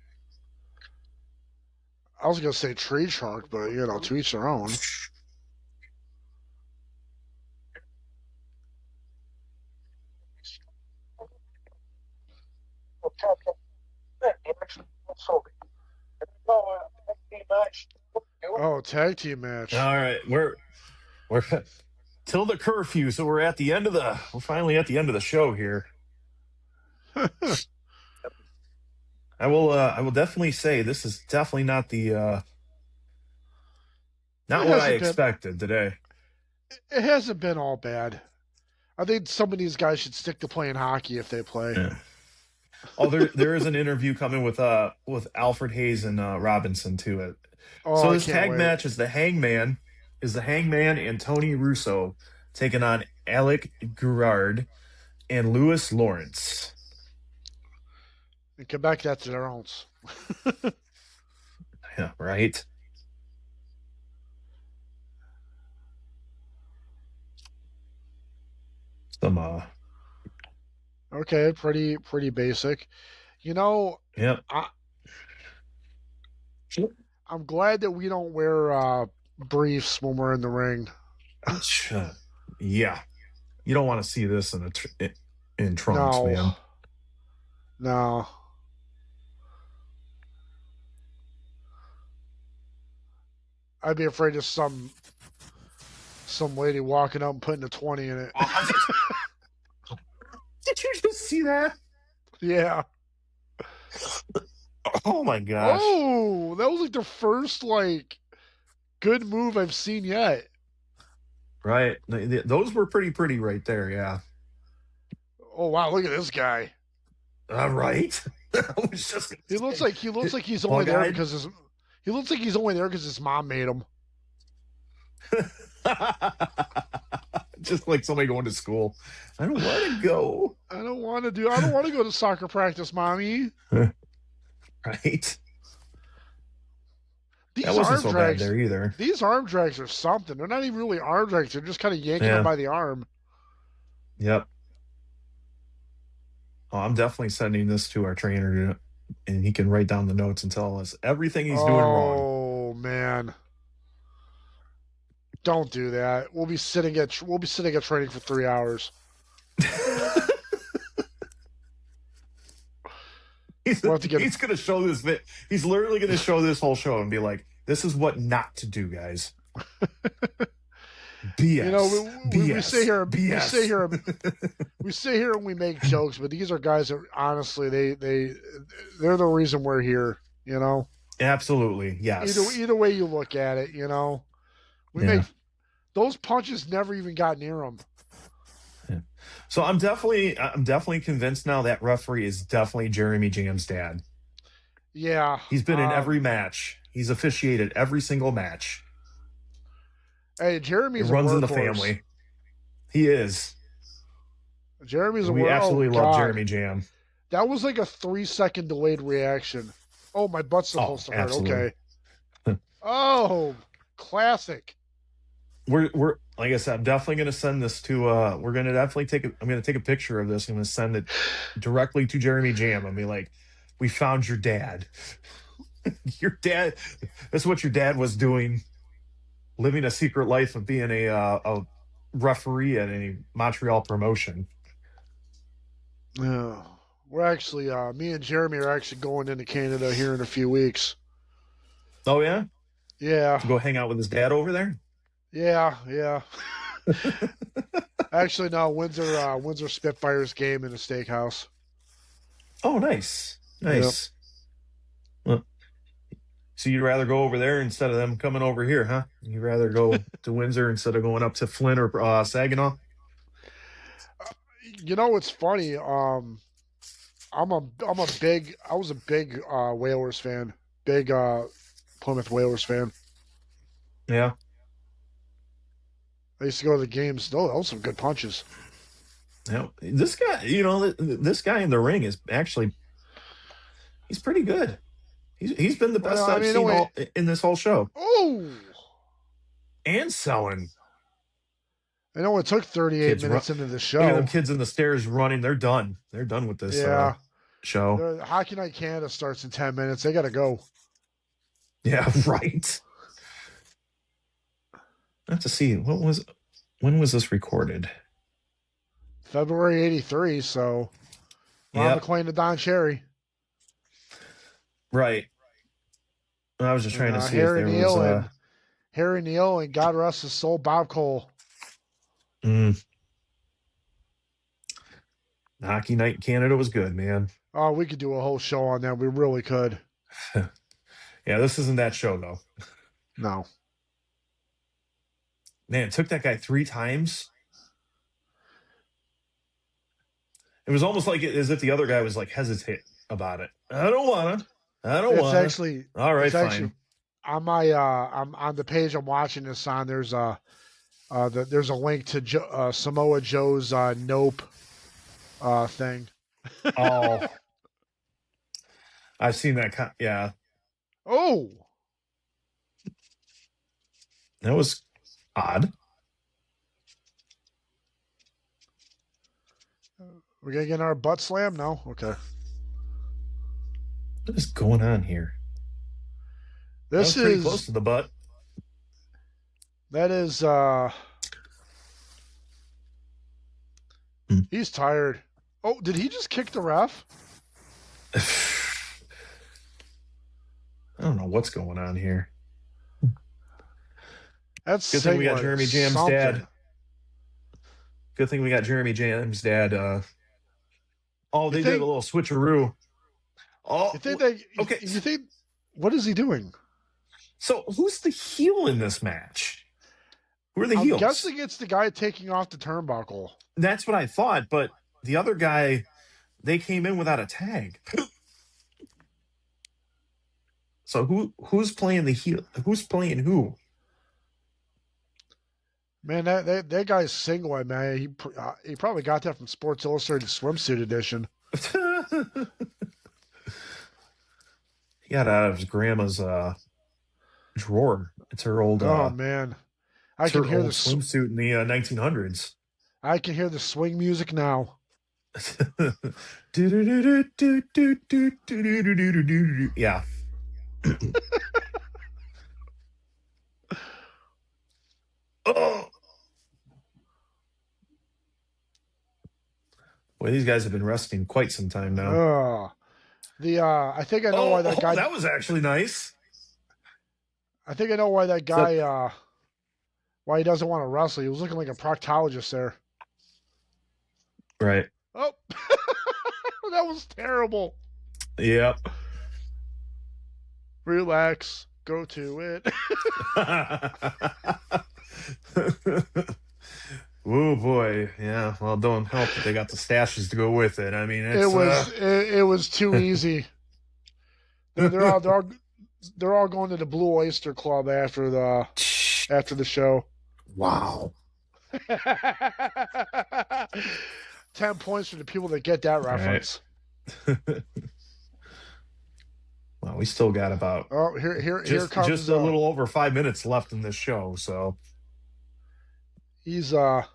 I was going to say tree trunk, but, to each their own. Oh, tag team match. All right, we're till the curfew, so we're finally at the end of the show here. I will definitely say this is definitely not the not what I expected today. It hasn't been all bad. I think some of these guys should stick to playing hockey if they play. Yeah. Oh, there is an interview coming with Alfred Hayes and Robinson too. So this tag match is the Hangman and Tony Russo taking on Alec Gerard and Louis Lawrence. In Quebec, that's their own. Yeah, right. Some Okay, pretty basic. Yep. I'm glad that we don't wear briefs when we're in the ring. Yeah, you don't want to see this in trunks, man. No. I'd be afraid of some lady walking up and putting a 20 in it. Did you just see that? Yeah. Oh my gosh. Oh, that was like the first good move I've seen yet. Right. Those were pretty right there, yeah. Oh wow, look at this guy. Right. He looks like he's only there because his mom made him. Just like somebody going to school. I don't want to go. I don't want to go to soccer practice, mommy. Right. That wasn't so bad there either. These arm drags are something. They're not even really arm drags. They're just kind of yanking them by the arm. Yep. Oh, I'm definitely sending this to our trainer, and he can write down the notes and tell us everything he's doing wrong. Oh man. Don't do that. We'll be sitting at training for 3 hours. He's going to show this. He's literally going to show this whole show and be like, "This is what not to do, guys." BS. We sit here, BS. we sit here and we make jokes, but these are guys that honestly they're the reason we're here. Absolutely, yes. Either way you look at it, we make those punches never even got near them. Yeah. So I'm definitely convinced now that referee is definitely Jeremy Jam's dad. Yeah, he's been in every match. He's officiated every single match. Hey, Jeremy's runs a in the workhorse. family. He is. Jeremy's a We absolutely love God. Jeremy Jam. That was like a 3-second delayed reaction. Oh, my butt's supposed to hurt. Absolutely. Okay. Oh, classic. We're like I said, I'm definitely going to send this to. We're going to definitely I'm going to take a picture of this. I'm going to send it directly to Jeremy Jam and be like, "We found your dad. Your dad. That's what your dad was doing, living a secret life of being a referee at a Montreal promotion." Yeah. We're actually, me and Jeremy are actually going into Canada here in a few weeks. Oh yeah. Yeah. To go hang out with his dad over there. Yeah. Actually, no. Windsor Spitfires game in a steakhouse. Oh, nice. Yep. Well, so you'd rather go over there instead of them coming over here, huh? You'd rather go to Windsor instead of going up to Flint or Saginaw? It's funny. I was a big Whalers fan. Big Plymouth Whalers fan. Yeah. I used to go to the games. Oh, those some good punches. Yeah. This guy, this guy in the ring is actually, he's pretty good. He's been the best I've seen in this whole show. Oh! And selling. I know it took 38 minutes into the show. Look at them kids in the stairs running. They're done. They're done with this show. Hockey Night Canada starts in 10 minutes. They got to go. Yeah, right. I have to see. When was this recorded? February 83, so Ron McClain to Don Cherry. Right. I was just trying to see if there was Harry Neal and God rest his soul, Bob Cole. Hockey Night in Canada was good, man. Oh, we could do a whole show on that. We really could. Yeah, this isn't that show, though. No. Man, it took that guy 3 times. It was almost like as if the other guy was like hesitant about it. I don't want to. It's actually all right. Fine. On my I'm on the page I'm watching this on. There's a link to Samoa Joe's Nope thing. Oh, I've seen that. Yeah. Oh, that was odd. We're gonna get our butt slammed? No? Okay. What is going on here? This is pretty close to the butt. That is he's tired. Oh, did he just kick the ref? I don't know what's going on here. That's good thing we got Jeremy Jam's dad. Good thing we got Jeremy Jam's dad. They did a little switcheroo. Oh, you think what is he doing? So who's the heel in this match? Who are the heels? I'm guessing it's the guy taking off the turnbuckle. That's what I thought, but the other guy, they came in without a tag. So who's playing the heel? Who's playing who? Man, that guy's single, man. He probably got that from Sports Illustrated Swimsuit Edition. He got out of his grandma's drawer. It's her old. Oh man, I can hear the swimsuit in the 1900s. I can hear the swing music now. Yeah. Oh. Boy, these guys have been resting quite some time now. I think I know why that guy. That was actually nice. I think I know why that guy why he doesn't want to wrestle. He was looking like a proctologist there. Right. Oh, that was terrible. Yep. Relax. Go to it. Oh boy, yeah. Well, don't help that they got the stashes to go with it. I mean, it's, it was too easy. They're all going to the Blue Oyster Club after the show. Wow. 10 points for the people that get that reference. Right. Well, we still got about here comes just a little over 5 minutes left in this show, so he's like,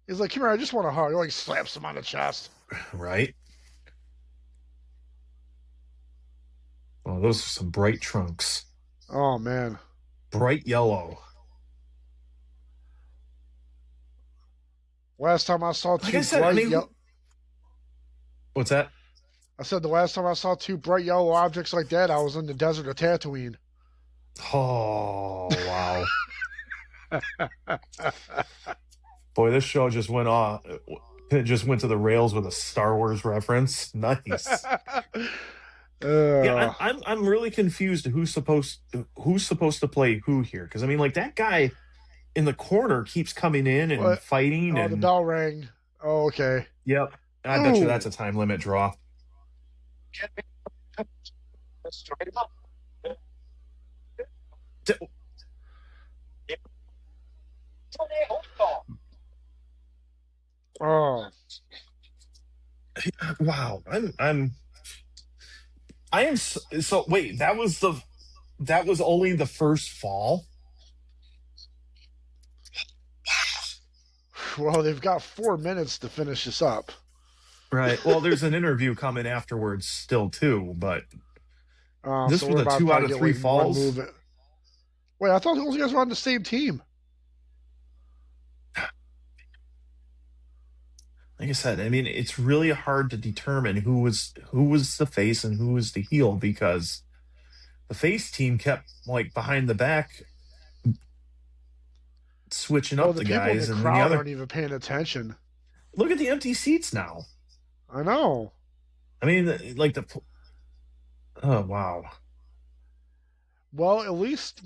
come here, I just want a hug. He like slaps him on the chest. Right. Oh, those are some bright trunks. Oh man. Bright yellow. Last time I saw two what's that? I said the last time I saw two bright yellow objects like that, I was in the desert of Tatooine. Oh, wow. Boy, this show just went off. It just went to the rails with a Star Wars reference. Nice. Yeah, I'm really confused who's supposed to play who here, because I mean, like, that guy in the corner keeps coming in and fighting. Oh, and the bell rang. Oh, okay. Yep, I bet you that's a time limit draw. Oh, wow. I am so wait, that was only the first fall? Well, they've got 4 minutes to finish this up. Right. Well, there's an interview coming afterwards still too, but this so was a 2 out of 3 falls. Wait, I thought those guys were on the same team. Like I said, I mean, it's really hard to determine who was the face and who was the heel, because the face team kept, like, behind the back switching up the guys, people in the crowd aren't even paying attention. Look at the empty seats now. I know. I mean, like, oh wow. Well, at least,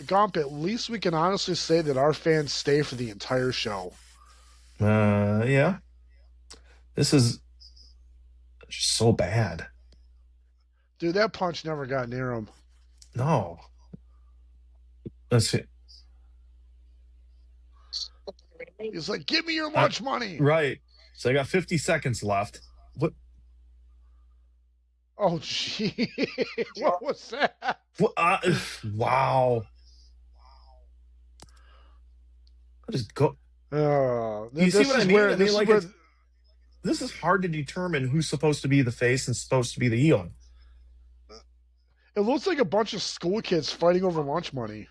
Gump, at least we can honestly say that our fans stay for the entire show. Yeah. This is just so bad. Dude, that punch never got near him. No. Let's see. He's like, give me your lunch money. Right. So I got 50 seconds left. What? Oh, gee. What was that? Wow. I just go. You see what I mean? This is hard to determine who's supposed to be the face and supposed to be the heel. It looks like a bunch of school kids fighting over lunch money.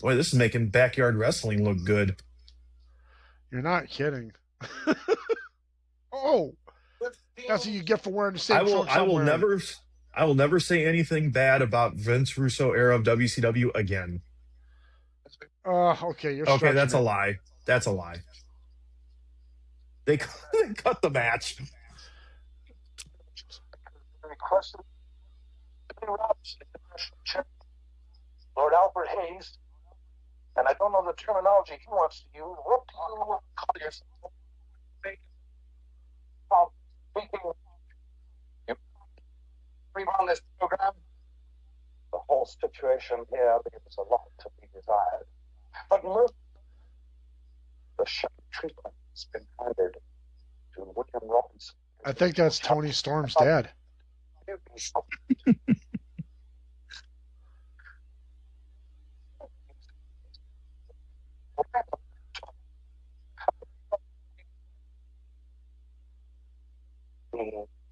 Boy, this is making backyard wrestling look good. You're not kidding. Oh, that's what you get for wearing the same trunks. I will never say anything bad about Vince Russo era of WCW again. Okay, you're okay. That's a lie. That's a lie. They cut the match. Lord Alfred Hayes, and I don't know the terminology he wants to use. What do you call yourself? On this program, the whole situation here leaves a lot to be desired. But look, the shock treatment has been handed to William Robinson. I think that's Tony Storm's dad.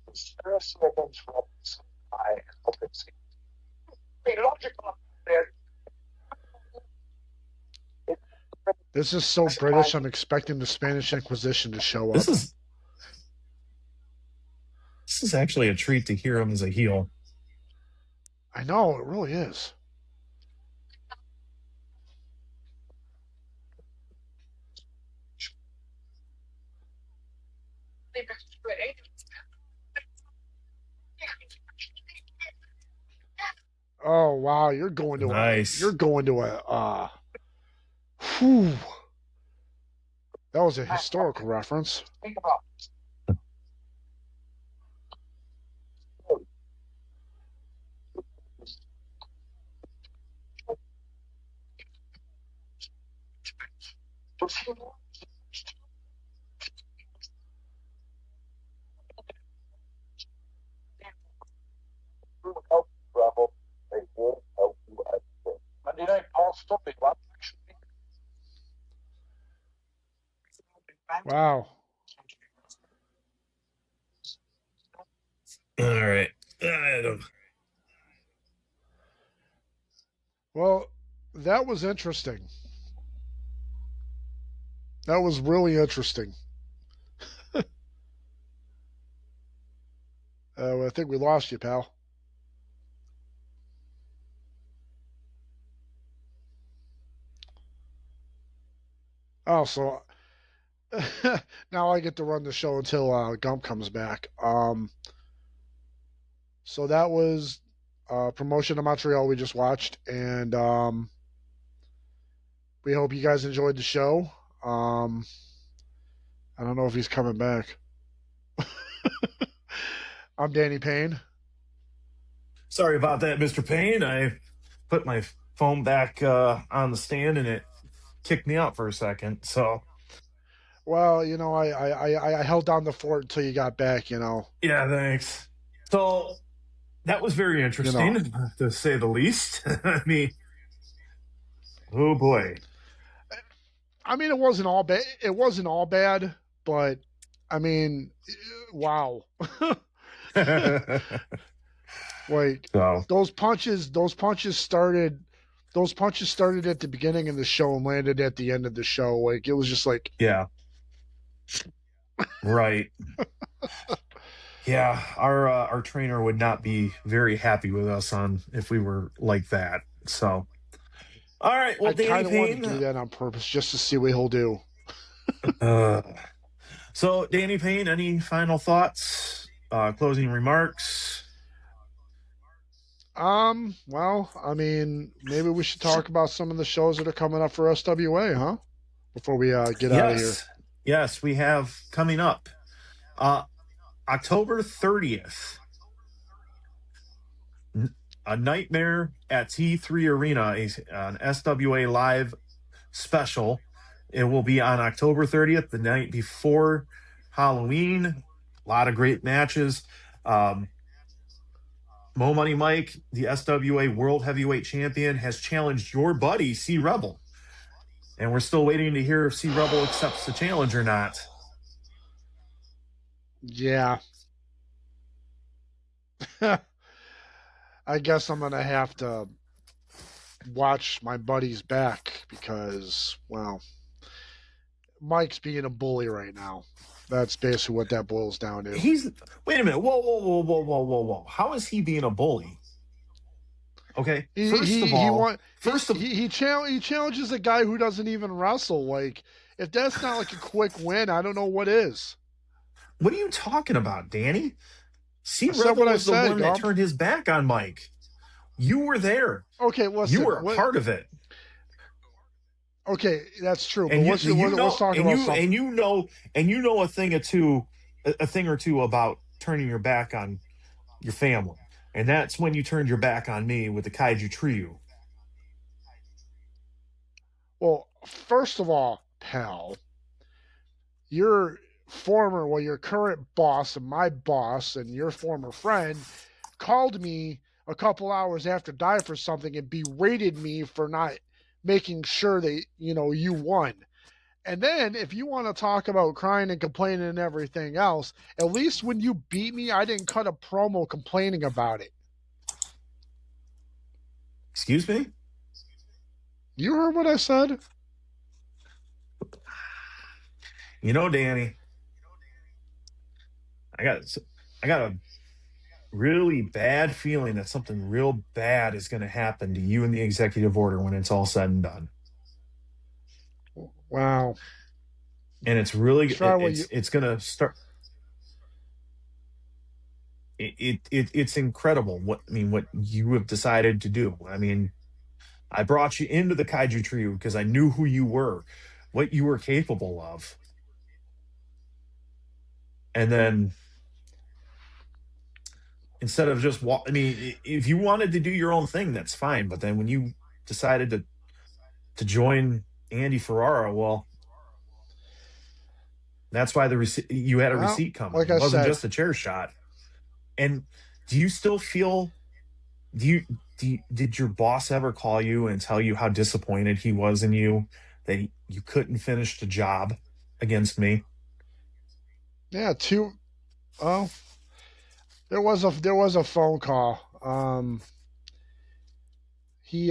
Conspiracy against Robinson, I hope it's logical. This is so British. I'm expecting the Spanish Inquisition to show up. This is actually a treat to hear him as a heel. I know, it really is. Oh wow, you're going to Nice. whew. That was a historical reference. Think about does he help travel? They won't help you at all. And it ain't passed up in one actually. Wow. All right. I don't- Well, that was interesting. That was really interesting. I think we lost you, pal. Oh, so now I get to run the show until Gump comes back. So that was promotion of Montreal we just watched, and we hope you guys enjoyed the show. I don't know if he's coming back. I'm Danny Payne. Sorry about that, Mr. Payne. I put my phone back on the stand and it kicked me out for a second. So, Well, I held down the fort until you got back. yeah, thanks. So that was very interesting, to say the least. I mean, oh boy. I mean, it wasn't all bad. It wasn't all bad, but I mean, wow. Like So, those punches started at the beginning of the show and landed at the end of the show. Like it was just like, yeah. Right. Yeah, our trainer would not be very happy with us on if we were like that. So, all right. Well, I Danny kind of wanted Payne. to do that on purpose just to see what he'll do. So, Danny Payne, any final thoughts? Closing remarks? Well, I mean, maybe we should talk about some of the shows that are coming up for SWA, huh? Before we get out of here. Yes, we have coming up October 30th. A Nightmare at T3 Arena, an SWA live special. It will be on October 30th, the night before Halloween. A lot of great matches. Mo Money Mike, the SWA World Heavyweight Champion, has challenged your buddy, C Rebel. And we're still waiting to hear if C Rebel accepts the challenge or not. Yeah. I guess I'm going to have to watch my buddy's back because, well, Mike's being a bully right now. That's basically what that boils down to. Wait a minute. Whoa. How is he being a bully? Okay. He challenges a guy who doesn't even wrestle. Like, if that's not like a quick win, I don't know what is. What are you talking about, Danny? C Rebel was the one that turned his back on Mike. You were there. Okay, listen. You were a part of it. Okay, that's true. And but let's talk about something. And you know a thing or two about turning your back on your family. And that's when you turned your back on me with the Kaiju Trio. Well, first of all, pal, your current boss and my boss and your former friend called me a couple hours after die for something and berated me for not making sure that, you won. And then if you want to talk about crying and complaining and everything else, at least when you beat me, I didn't cut a promo complaining about it. Excuse me? You heard what I said? Danny, I got a really bad feeling that something real bad is going to happen to you in the executive order when it's all said and done. Wow. And it's really it's going to start. it's incredible what you have decided to do. I mean, I brought you into the Kaiju Trio because I knew who you were, what you were capable of. And then instead of just if you wanted to do your own thing, that's fine. But then when you decided to join Andy Ferarra, well, that's why you had a receipt coming. Like it wasn't said, just a chair shot. And do you still feel? Did your boss ever call you and tell you how disappointed he was in you, that you couldn't finish the job against me? Yeah, there was a phone call. He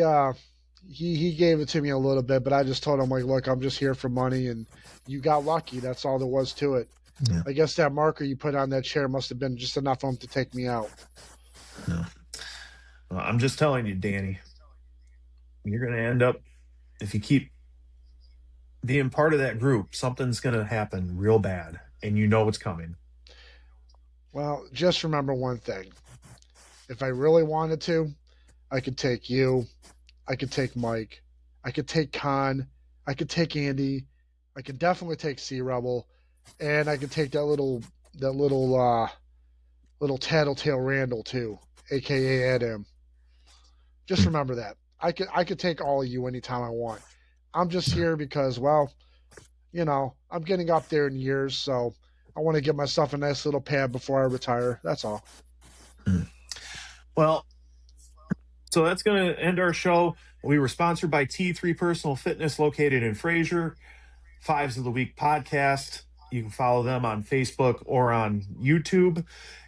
gave it to me a little bit, but I just told him, like, look, I'm just here for money, and you got lucky. That's all there was to it. Yeah. I guess that marker you put on that chair must have been just enough for him to take me out. No. Well, I'm just telling you, Danny, you're going to end up, if you keep being part of that group, something's going to happen real bad, and you know it's coming. Well, just remember one thing. If I really wanted to, I could take you, I could take Mike, I could take Con, I could take Andy, I could definitely take Sea Rebel, and I could take that little tattletale Randall too, aka Adam. Just remember that. I could take all of you anytime I want. I'm just here because, well, I'm getting up there in years, so I want to give myself a nice little pad before I retire. That's all. Well, so that's going to end our show. We were sponsored by T3 Personal Fitness, located in Fraser. Fives of the Week podcast. You can follow them on Facebook or on YouTube.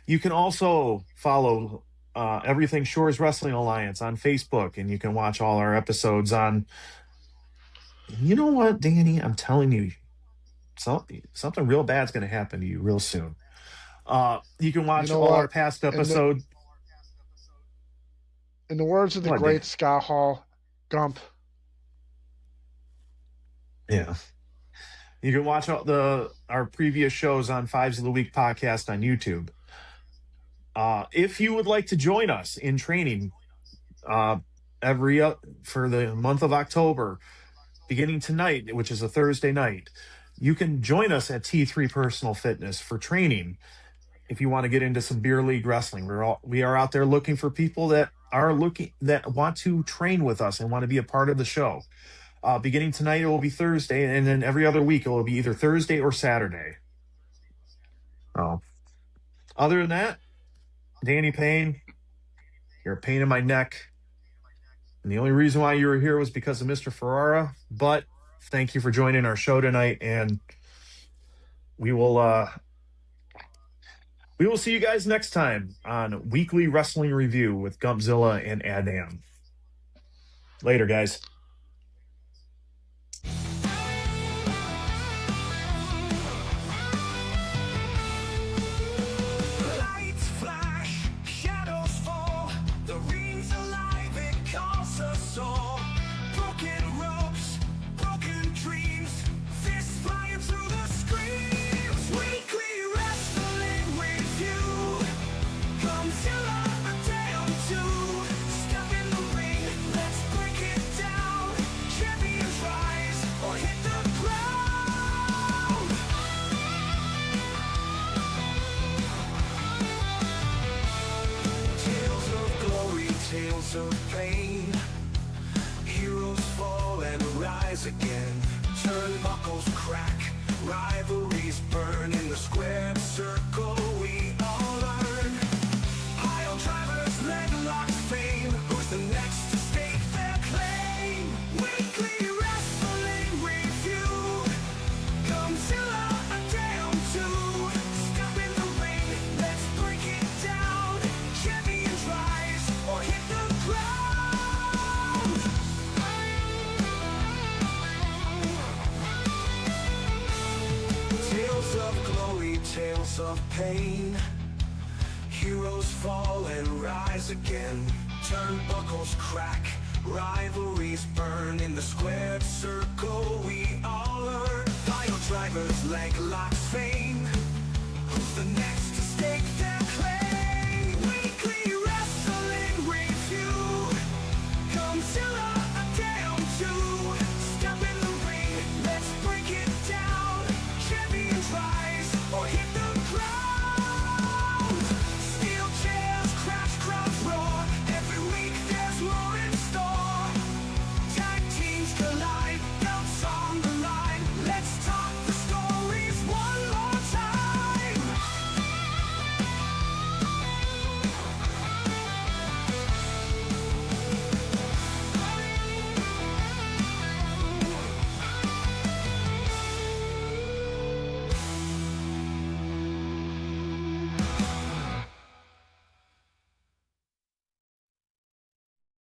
You can also follow Everything Shores Wrestling Alliance on Facebook, and you can watch all our episodes on. You know what, Danny? I'm telling you, something real bad's going to happen to you real soon. You can watch all our past episodes. In the words of the great Scott Hall, Gump. Yeah. You can watch our previous shows on Fives of the Week podcast on YouTube. If you would like to join us in training for the month of October, beginning tonight, which is a Thursday night, you can join us at T3 Personal Fitness for training. If you want to get into some beer league wrestling, we are out there looking for people that want to train with us and want to be a part of the show. Beginning tonight, it will be Thursday, and then every other week it will be either Thursday or Saturday. Other than that, Danny Payne, you're a pain in my neck. And the only reason why you were here was because of Mr. Ferarra. But thank you for joining our show tonight, and we will see you guys next time on Weekly Wrestling Review with Gumpzilla and Adam. Later, guys. Tales of pain, heroes fall and rise again. Turnbuckles crack, rivalries burn in the squared circle. We all learn. Pile drivers, leg locks fame. Who's the next to stake their claim? Weekly wrestling review. Gumpzilla and Danny Payne. Step in the ring, let's break it down. Champions rise or hit the ground. Tales of glory, tales of pain. Heroes fall and rise again. Turnbuckles crack, rivalries burn in the squared circle. We all learn. Pile drivers, leg locks fame.